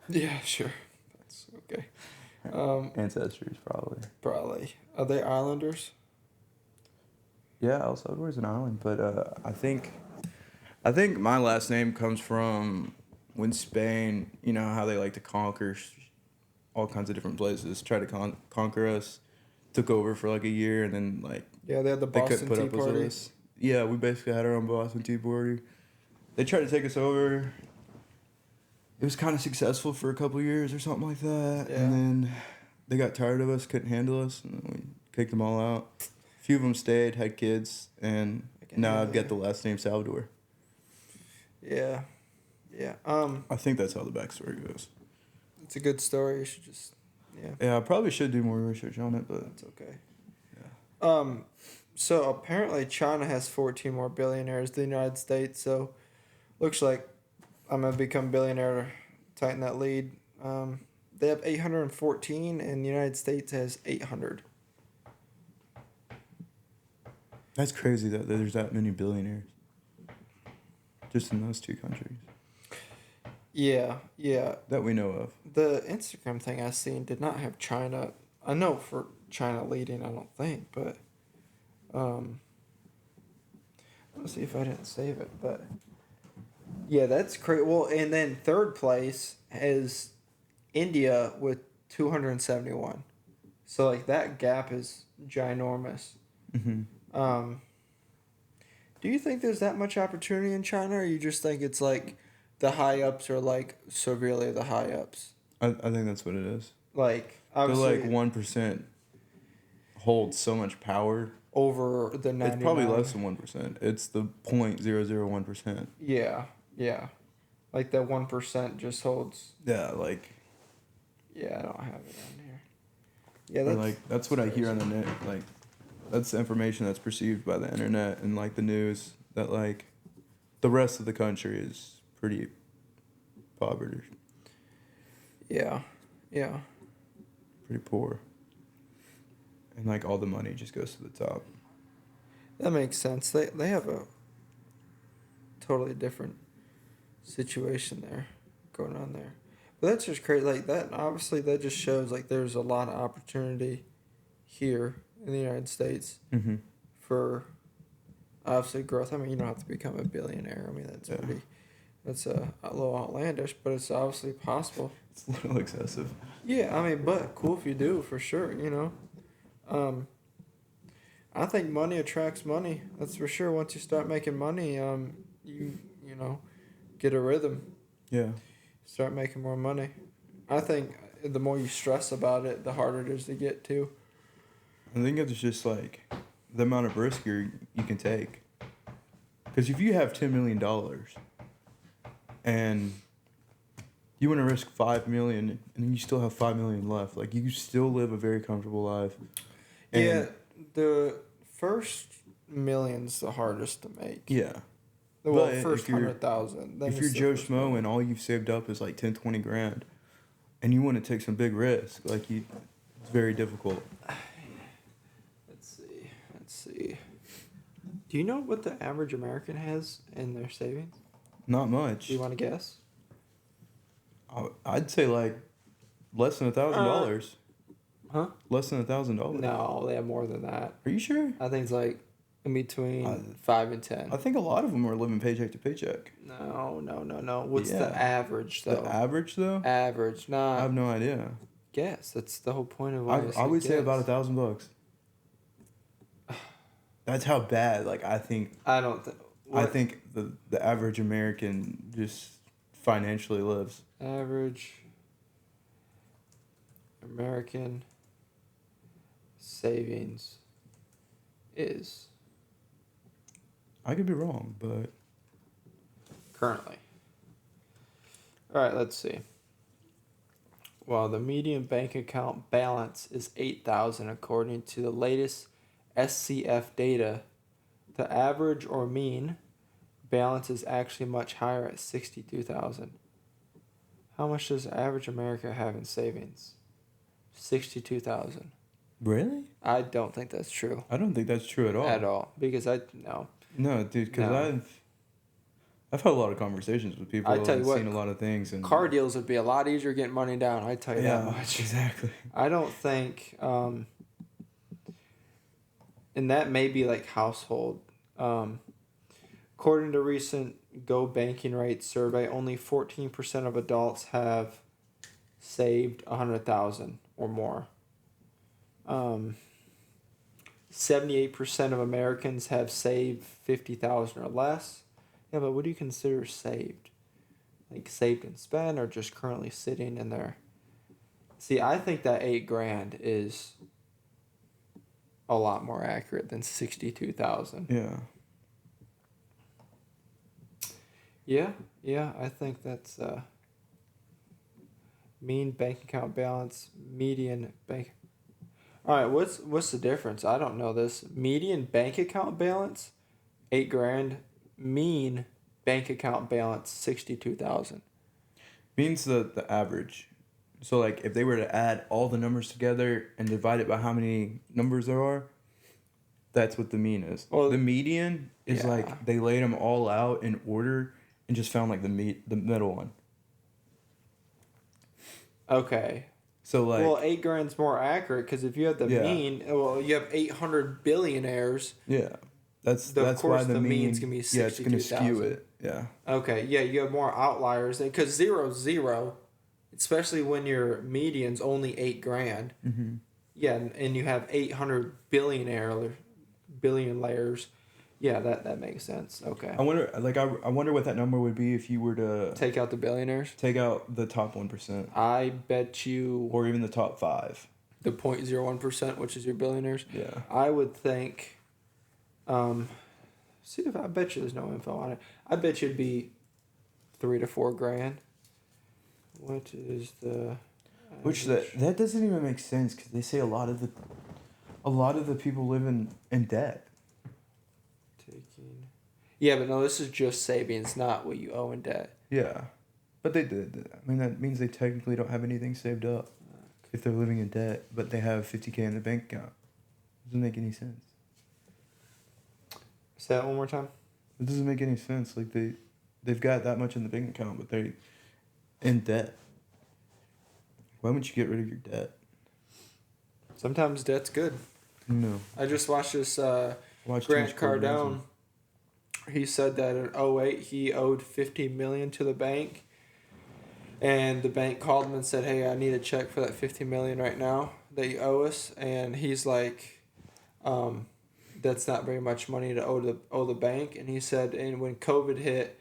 Yeah, sure. That's okay. Ancestors, probably. Probably. Are they islanders? Yeah, El Salvador is an island, but I think my last name comes from when Spain, you know how they like to conquer all kinds of different places, try to conquer us, took over for like a year, and then like they had the Boston Tea Party. Yeah, we basically had our own Boston Tea Party. They tried to take us over. It was kind of successful for a couple years or something like that, and then they got tired of us, couldn't handle us, and then we kicked them all out. A few of them stayed, had kids, and now I've got the last name Salvador. Yeah. Yeah. I think that's how the backstory goes. It's a good story. You should just, Yeah, I probably should do more research on it, but that's okay. Yeah. So apparently China has 14 more billionaires than the United States. So looks like I'm gonna become billionaire to tighten that lead. They have 814, and the United States has 800. That's crazy that there's that many billionaires. Just in those two countries. Yeah. That we know of. The Instagram thing I seen did not have China. I know for China leading, I don't think, but let's see if I didn't save it. But yeah, that's great. Well, and then third place is India with 271. So like that gap is ginormous. Mm-hmm. Do you think there's that much opportunity in China, or you just think it's like the high ups are like severely the high ups? I think that's what it is. Like The obviously, like 1% holds so much power. over the 99. It's probably less than 1%. It's the 0.001%. Yeah. Like that 1% just holds. Yeah, like. Yeah, I don't have it on here. Yeah, That's what I hear on the net. Like, that's the information that's perceived by the internet and like the news, that like the rest of the country is pretty poverty. Yeah. Pretty poor. And like all the money just goes to the top. That makes sense. They have a totally different situation there going on there. But that's just crazy. Like that, obviously, that just shows like there's a lot of opportunity here in the United States Mm-hmm. for obviously growth. I mean, you don't have to become a billionaire. I mean, that's pretty. That's a little outlandish, but it's obviously possible. It's a little excessive. Yeah, I mean, but cool if you do, for sure. I think money attracts money. That's for sure. Once you start making money, you get a rhythm. Yeah. Start making more money. I think the more you stress about it, the harder it is to get to. I think it's just like the amount of risk you can take. Because if you have $10 million and you want to risk $5 million and you still have $5 million left, like you still live a very comfortable life. And yeah, the first million's the hardest to make. Yeah. Well, But first 100,000. If you're Joe Schmo and all you've saved up is like 10, 20 grand, and you want to take some big risk, like it's very difficult. Let's see. Do you know what the average American has in their savings? Not much. Do you want to guess? I'd say like less than $1,000. Huh? Less than $1,000. No, they have more than that. Are you sure? I think it's like in between 5 and 10. I think a lot of them are living paycheck to paycheck. No. What's the average though? The average though? Average, not. I have no idea. Guess. That's the whole point of why I would say about $1,000. That's how bad. Like I think. I don't think. I think the average American just financially lives. Average American savings is I could be wrong, but currently. All right, let's see. Well, the median bank account balance is $8,000 according to the latest SCF data. The average or mean balance is actually much higher at $62,000. How much does average America have in savings? $62,000. Really? I don't think that's true. I don't think that's true at all. At all, because no. No, dude, because I've had a lot of conversations with people. I tell you what, seen a lot of things, and car deals would be a lot easier getting money down. I tell you that much. Exactly. I don't think, and that may be like household. According to recent Go Banking Rate survey, only 14% of adults have saved $100,000 or more. 78% of Americans have saved $50,000 or less. Yeah, but what do you consider saved? Like saved and spent, or just currently sitting in there? See, I think that $8,000 is a lot more accurate than 62,000. Yeah. Yeah, I think that's mean bank account balance, median bank. All right, what's the difference? I don't know this. Median bank account balance, $8,000. Mean bank account balance 62,000. Means the average. So like if they were to add all the numbers together and divide it by how many numbers there are, that's what the mean is. Well, the median is like they laid them all out in order and just found like the middle one. Okay. So like, well, 8 grand's more accurate because if you have the mean, well, you have 800 billionaires. Yeah, that's of course why the mean's gonna be 62,000. Yeah, it's gonna skew it. Yeah. Okay, yeah, you have more outliers because 0's 0, especially when your median's only 8 grand. Mm-hmm. Yeah, and you have 800 billion layers. Yeah, that makes sense. Okay. I wonder what that number would be if you were to take out the billionaires. Take out the top 1%. I bet you. Or even the top 5. The 0.01%, which is your billionaires. Yeah. I would think. See if I bet you there's no info on it. I bet you it'd be 3 to 4 grand. What is the? Which that doesn't even make sense because they say a lot of the people live in debt. Yeah, but no, this is just savings, not what you owe in debt. Yeah, but they did. I mean, that means they technically don't have anything saved up if they're living in debt, but they have $50,000 in the bank account. Doesn't make any sense. Say that one more time. It doesn't make any sense. Like they've got that much in the bank account, but they're in debt. Why wouldn't you get rid of your debt? Sometimes debt's good. No. I just watched this Grant Cardone. He said that in 2008 he owed $50 million to the bank, and the bank called him and said, "Hey, I need a check for that $50 million right now that you owe us." And he's like, "That's not very much money to owe the bank." And he said, and when COVID hit,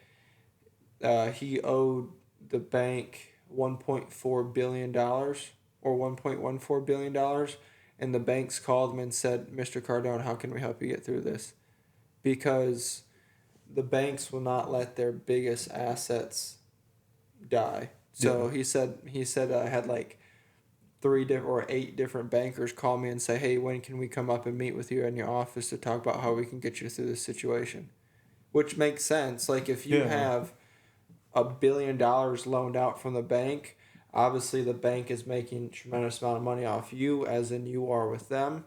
he owed the bank $1.4 billion or $1.14 billion, and the banks called him and said, "Mr. Cardone, how can we help you get through this?" Because the banks will not let their biggest assets die. So he said I had like 8 different bankers call me and say, "Hey, when can we come up and meet with you in your office to talk about how we can get you through this situation?" Which makes sense. Like if you have $1 billion loaned out from the bank, obviously the bank is making a tremendous amount of money off you, as in you are with them.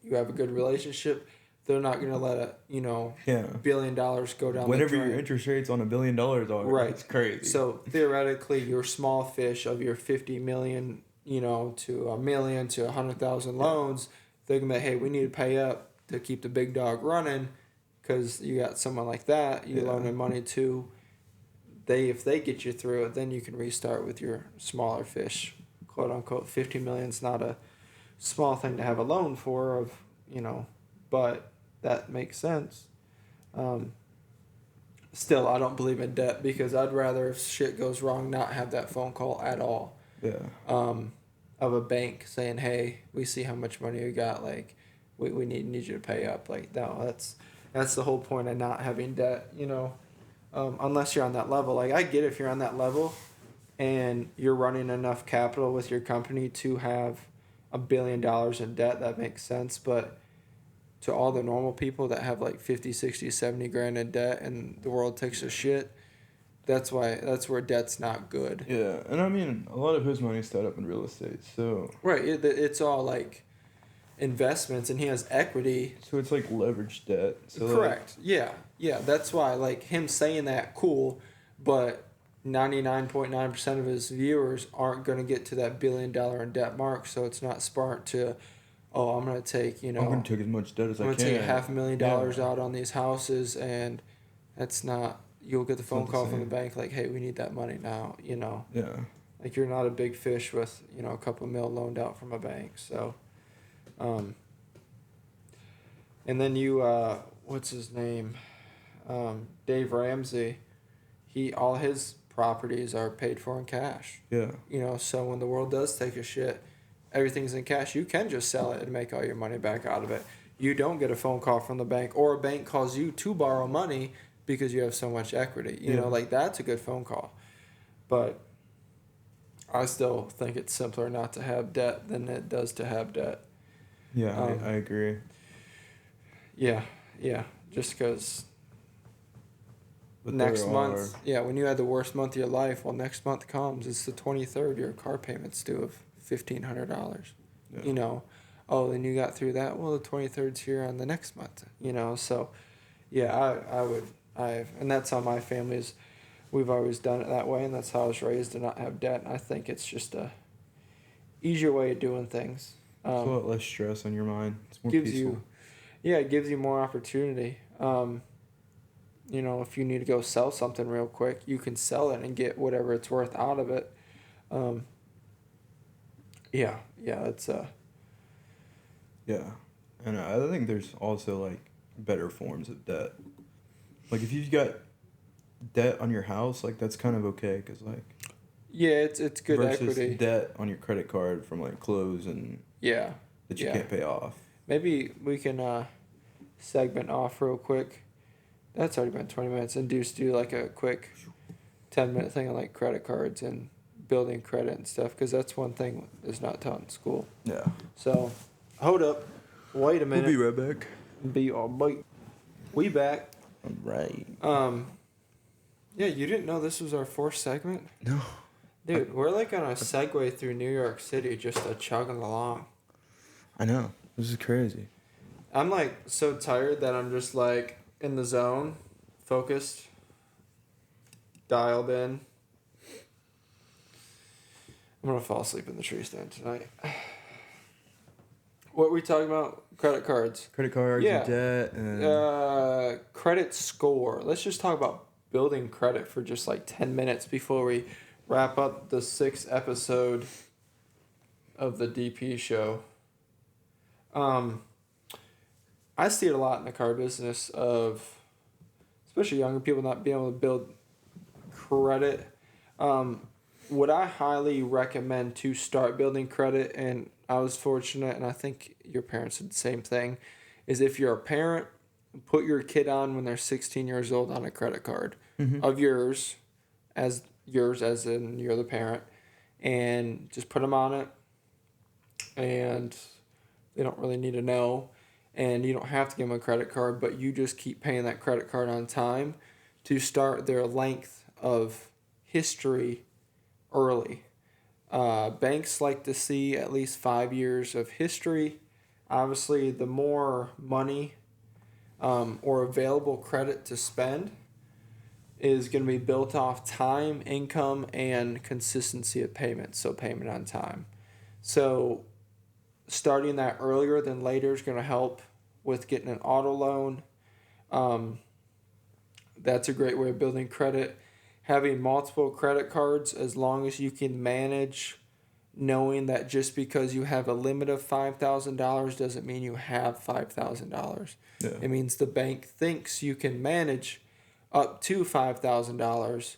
You have a good relationship. They're not going to let $1 billion go down. Whatever your interest rates on $1 billion are, right? It's crazy. So theoretically, your small fish of your 50 million, to $1 million to 100,000 loans, they're gonna be, hey, we need to pay up to keep the big dog running, because you got someone like that you loaning money to. If they get you through it, then you can restart with your smaller fish, quote unquote. 50 million's not a small thing to have a loan for, but that makes sense. Still, I don't believe in debt, because I'd rather, if shit goes wrong, not have that phone call at all. Yeah. Of a bank saying, "Hey, we see how much money you got. Like, we need you to pay up." Like, no, that's the whole point of not having debt. Unless you're on that level. Like, I get if you're on that level, and you're running enough capital with your company to have $1 billion in debt, that makes sense. But to all the normal people that have like 50, 60, 70 grand in debt and the world takes a shit, that's where debt's not good. Yeah, and I mean, a lot of his money's tied up in real estate, so... Right, it's all like investments, and he has equity. So it's like leveraged debt. So correct, yeah, that's why, like, him saying that, cool, but 99.9% of his viewers aren't going to get to that $1 billion in debt mark, so it's not smart to... Oh, I'm going to take, I'm going to take as much debt as I can. I'm going to take $500,000 out on these houses, and that's not... You'll get the phone call from the bank like, "Hey, we need that money now," Yeah. Like, you're not a big fish with, a couple mil loaned out from a bank, so... and then what's his name? Dave Ramsey, all his properties are paid for in cash. Yeah. So when the world does take a shit, everything's in cash. You can just sell it and make all your money back out of it. You don't get a phone call from the bank, or a bank calls you to borrow money because you have so much equity. Like, that's a good phone call. But I still think it's simpler not to have debt than it does to have debt. Yeah, I agree. Yeah, just because But next month, when you had the worst month of your life, well, next month comes, it's the 23rd, your car payment's due of $1,500. Yeah. You know, oh, then you got through that. Well, the 23rd's here on the next month. You know, so yeah, and that's how my family is. We've always done it that way, and that's how I was raised to not have debt. And I think it's just a easier way of doing things. It's a lot less stress on your mind. It's more gives peaceful. It gives you more opportunity. You know, if you need to go sell something real quick, you can sell it and get whatever it's worth out of it. It's Yeah, and I think there's also like better forms of debt. Like if you've got debt on your house, like that's kind of okay, cause like it's good versus equity. debt on your credit card from like clothes and that you can't pay off. Maybe we can segment off real quick. That's already been 20 minutes, and do like a quick 10-minute thing on like credit cards and building credit and stuff, because that's one thing that's not taught in school. Yeah. So, hold up, wait a minute. We'll be right back. We back. All right. Yeah, you didn't know this was our fourth segment? No. Dude, we're like on a segue through New York City, just chugging along. I know. This is crazy. I'm like so tired that I'm just like in the zone, focused, dialed in. I'm gonna fall asleep in the tree stand tonight. What were we talking about? Credit cards. Credit cards, Yeah. debt, and credit score. Let's just talk about building credit for just like 10 minutes before we wrap up the 6th episode of the DP show. I see it a lot in the car business of, especially younger people, not being able to build credit. What I highly recommend to start building credit, and I was fortunate, and I think your parents did the same thing, is if you're a parent, put your kid on when they're 16 years old on a credit card of yours as in you're the parent, and just put them on it, and they don't really need to know, and you don't have to give them a credit card, but you just keep paying that credit card on time to start their length of history early. Banks like to see at least 5 years of history. Obviously, the more money or available credit to spend is going to be built off time, income, and consistency of payment, so payment on time. So starting that earlier than later is going to help with getting an auto loan. That's a great way of building credit. Having multiple credit cards, as long as you can manage knowing that just because you have a limit of $5,000 doesn't mean you have $5,000. Yeah. It means the bank thinks you can manage up to $5,000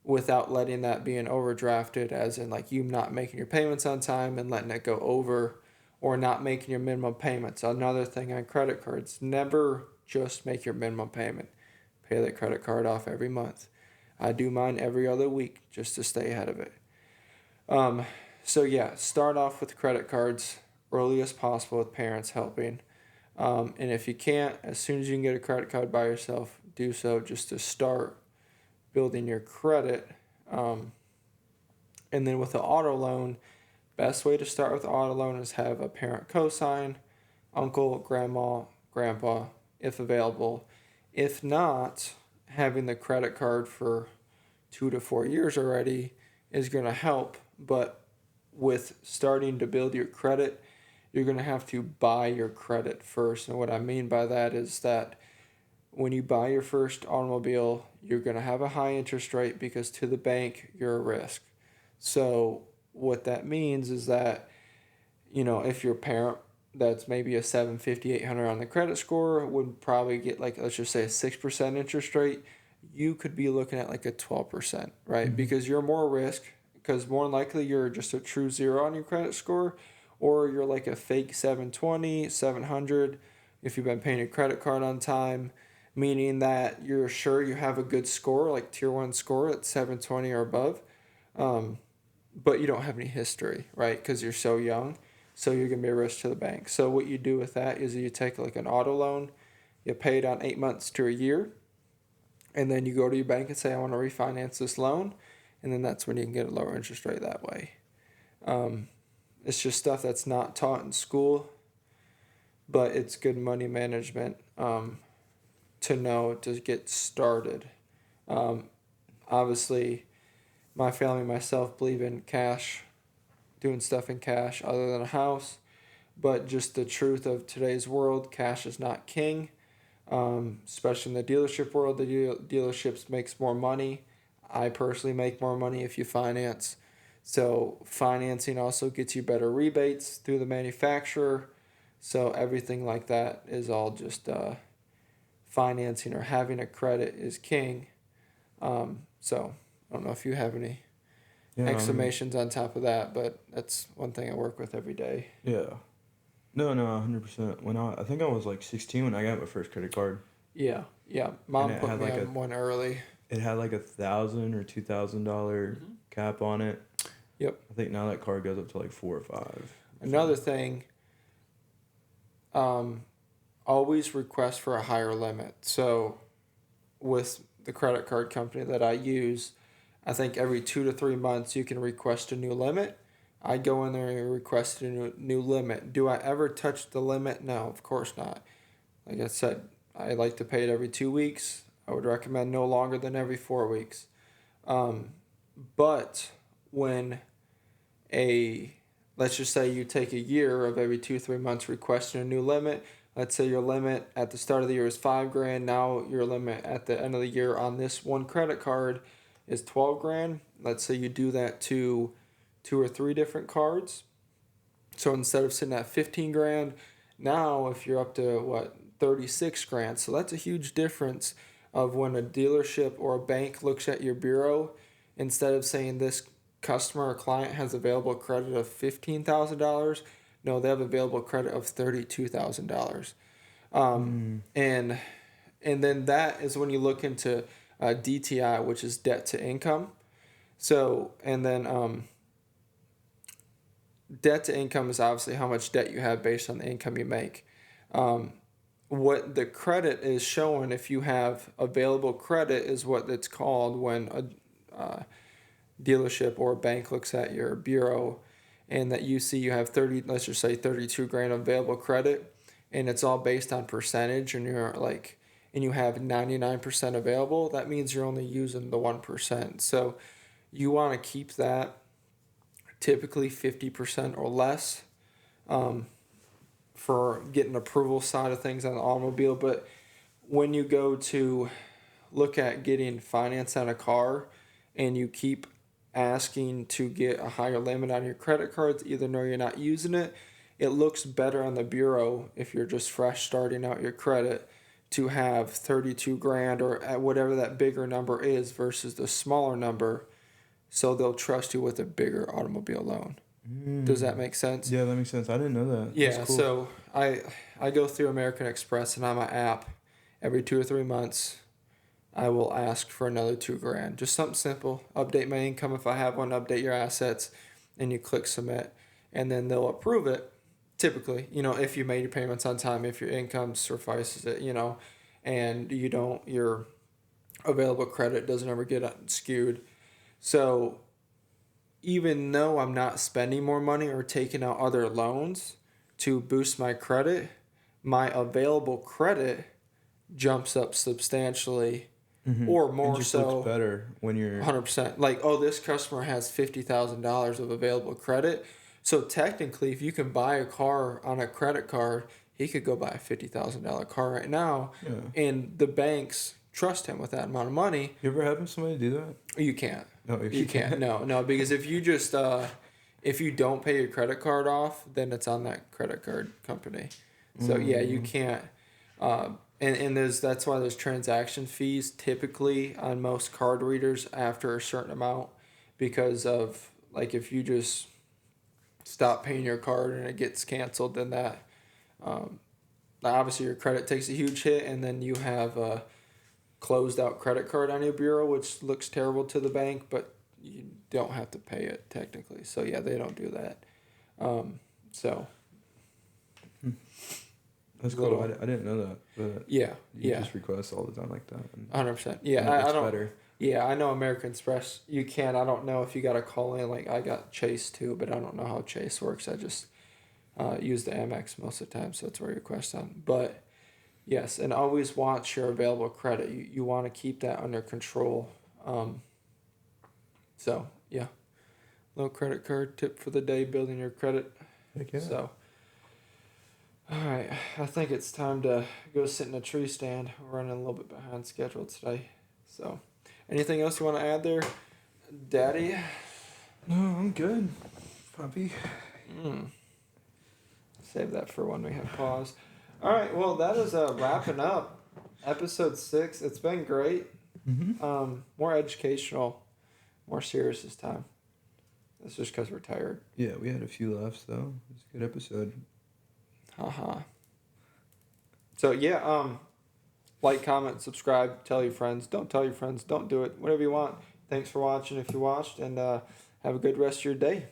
without letting that being overdrafted, as in like you not making your payments on time and letting it go over, or not making your minimum payments. Another thing on credit cards, never just make your minimum payment. Pay that credit card off every month. I do mine every other week just to stay ahead of it. Start off with credit cards early as possible with parents helping. And if you can't, as soon as you can get a credit card by yourself, do so just to start building your credit. And then with the auto loan, best way to start with auto loan is have a parent cosign, uncle, grandma, grandpa, if available. If not, having the credit card for 2 to 4 years already is going to help. But with starting to build your credit, you're going to have to buy your credit first. And what I mean by that is that when you buy your first automobile, you're going to have a high interest rate because to the bank, you're a risk. So what that means is that, if your parent that's maybe a 750, 800 on the credit score would probably get like, let's just say a 6% interest rate, you could be looking at like a 12%, right? Mm-hmm. Because you're more risk, because more than likely you're just a true zero on your credit score, or you're like a fake 720, 700 if you've been paying your credit card on time, meaning that you're sure you have a good score, like tier 1 score at 720 or above, but you don't have any history, right? Because you're so young, so you're going to be a risk to the bank. So what you do with that is you take like an auto loan, you pay it on 8 months to a year, And then you go to your bank and say, I want to refinance this loan. And then that's when you can get a lower interest rate that way. It's just stuff that's not taught in school, but it's good money management to know to get started. Obviously, my family and myself believe in cash, doing stuff in cash other than a house. But just the truth of today's world, cash is not king. Especially in the dealership world, the dealerships makes more money. I personally make more money if you finance. So financing also gets you better rebates through the manufacturer. So everything like that is all just financing or having a credit is king. So I don't know if you have any exclamations on top of that, but that's one thing I work with every day. Yeah. No, 100%. When I think I was like 16 when I got my first credit card. Yeah. Mom put me on one early. It had like $1,000 or $2,000 cap on it. Yep. I think now that card goes up to like 4 or 5. Another thing, always request for a higher limit. So with the credit card company that I use, I think every 2 to 3 months you can request a new limit. I go in there and request a new limit. Do I ever touch the limit? No, of course not. Like I said, I like to pay it every 2 weeks. I would recommend no longer than every 4 weeks. But when let's just say you take a year of every 2-3 months requesting a new limit. Let's say your limit at the start of the year is $5,000. Now your limit at the end of the year on this one credit card is $12,000. Let's say you do that to 2 or 3 different cards. So instead of sitting at $15,000, now if you're up to $36,000. So that's a huge difference of when a dealership or a bank looks at your bureau, instead of saying this customer or client has available credit of $15,000, no, they have available credit of $32,000. And then that is when you look into DTI, which is debt to income. So, and then debt to income is obviously how much debt you have based on the income you make. What the credit is showing, if you have available credit, is what it's called when a dealership or a bank looks at your bureau and that you see you have let's just say $32,000 available credit, and it's all based on percentage, and you have 99% available. That means you're only using the 1%. So you want to keep that typically 50% or less for getting approval side of things on the automobile. But when you go to look at getting finance on a car and you keep asking to get a higher limit on your credit cards, either though you're not using it, it looks better on the bureau if you're just fresh starting out your credit to have $32,000 or whatever that bigger number is versus the smaller number. So they'll trust you with a bigger automobile loan. Does that make sense? Yeah, that makes sense. I didn't know that. Yeah, cool. So I go through American Express, and on my app, every 2 or 3 months, I will ask for another $2,000. Just something simple. Update my income if I have one, update your assets, and you click submit. And then they'll approve it, typically, if you made your payments on time, if your income suffices it, and your available credit doesn't ever get skewed. So even though I'm not spending more money or taking out other loans to boost my credit, my available credit jumps up substantially, or more. It just looks better when you're 100%. Like, this customer has $50,000 of available credit. So technically, if you can buy a car on a credit card, he could go buy a $50,000 car right now, and the banks trust him with that amount of money. You ever having somebody do that? You can't. No, you can't. No, because if you just if you don't pay your credit card off, then it's on that credit card company. So yeah, you can't. And that's why there's transaction fees typically on most card readers after a certain amount, because of if you just stop paying your card and it gets canceled, then that obviously your credit takes a huge hit, and then you have a closed out credit card on your bureau, which looks terrible to the bank, but you don't have to pay it technically. So yeah, they don't do that. That's cool. I didn't know that. But yeah, you just request all the time like that. 100%. Yeah, I don't. Better. Yeah, I know American Express. You can. I don't know if you got to call in. Like I got Chase too, but I don't know how Chase works. I just use the Amex most of the time, so that's where you request on. But yes, and always watch your available credit. You want to keep that under control. So yeah, low credit card tip for the day: building your credit. Heck yeah. So. All right, I think it's time to go sit in a tree stand. We're running a little bit behind schedule today. So, anything else you want to add there, Daddy? No, I'm good, puppy. Save that for when we have pause. All right, well, that is wrapping up episode 6. It's been great. Mm-hmm. More educational, more serious this time. It's just because we're tired. Yeah, we had a few laughs, though. It's a good episode. Haha. So yeah, like, comment, subscribe, tell your friends. Don't tell your friends. Don't do it. Whatever you want. Thanks for watching if you watched, and have a good rest of your day.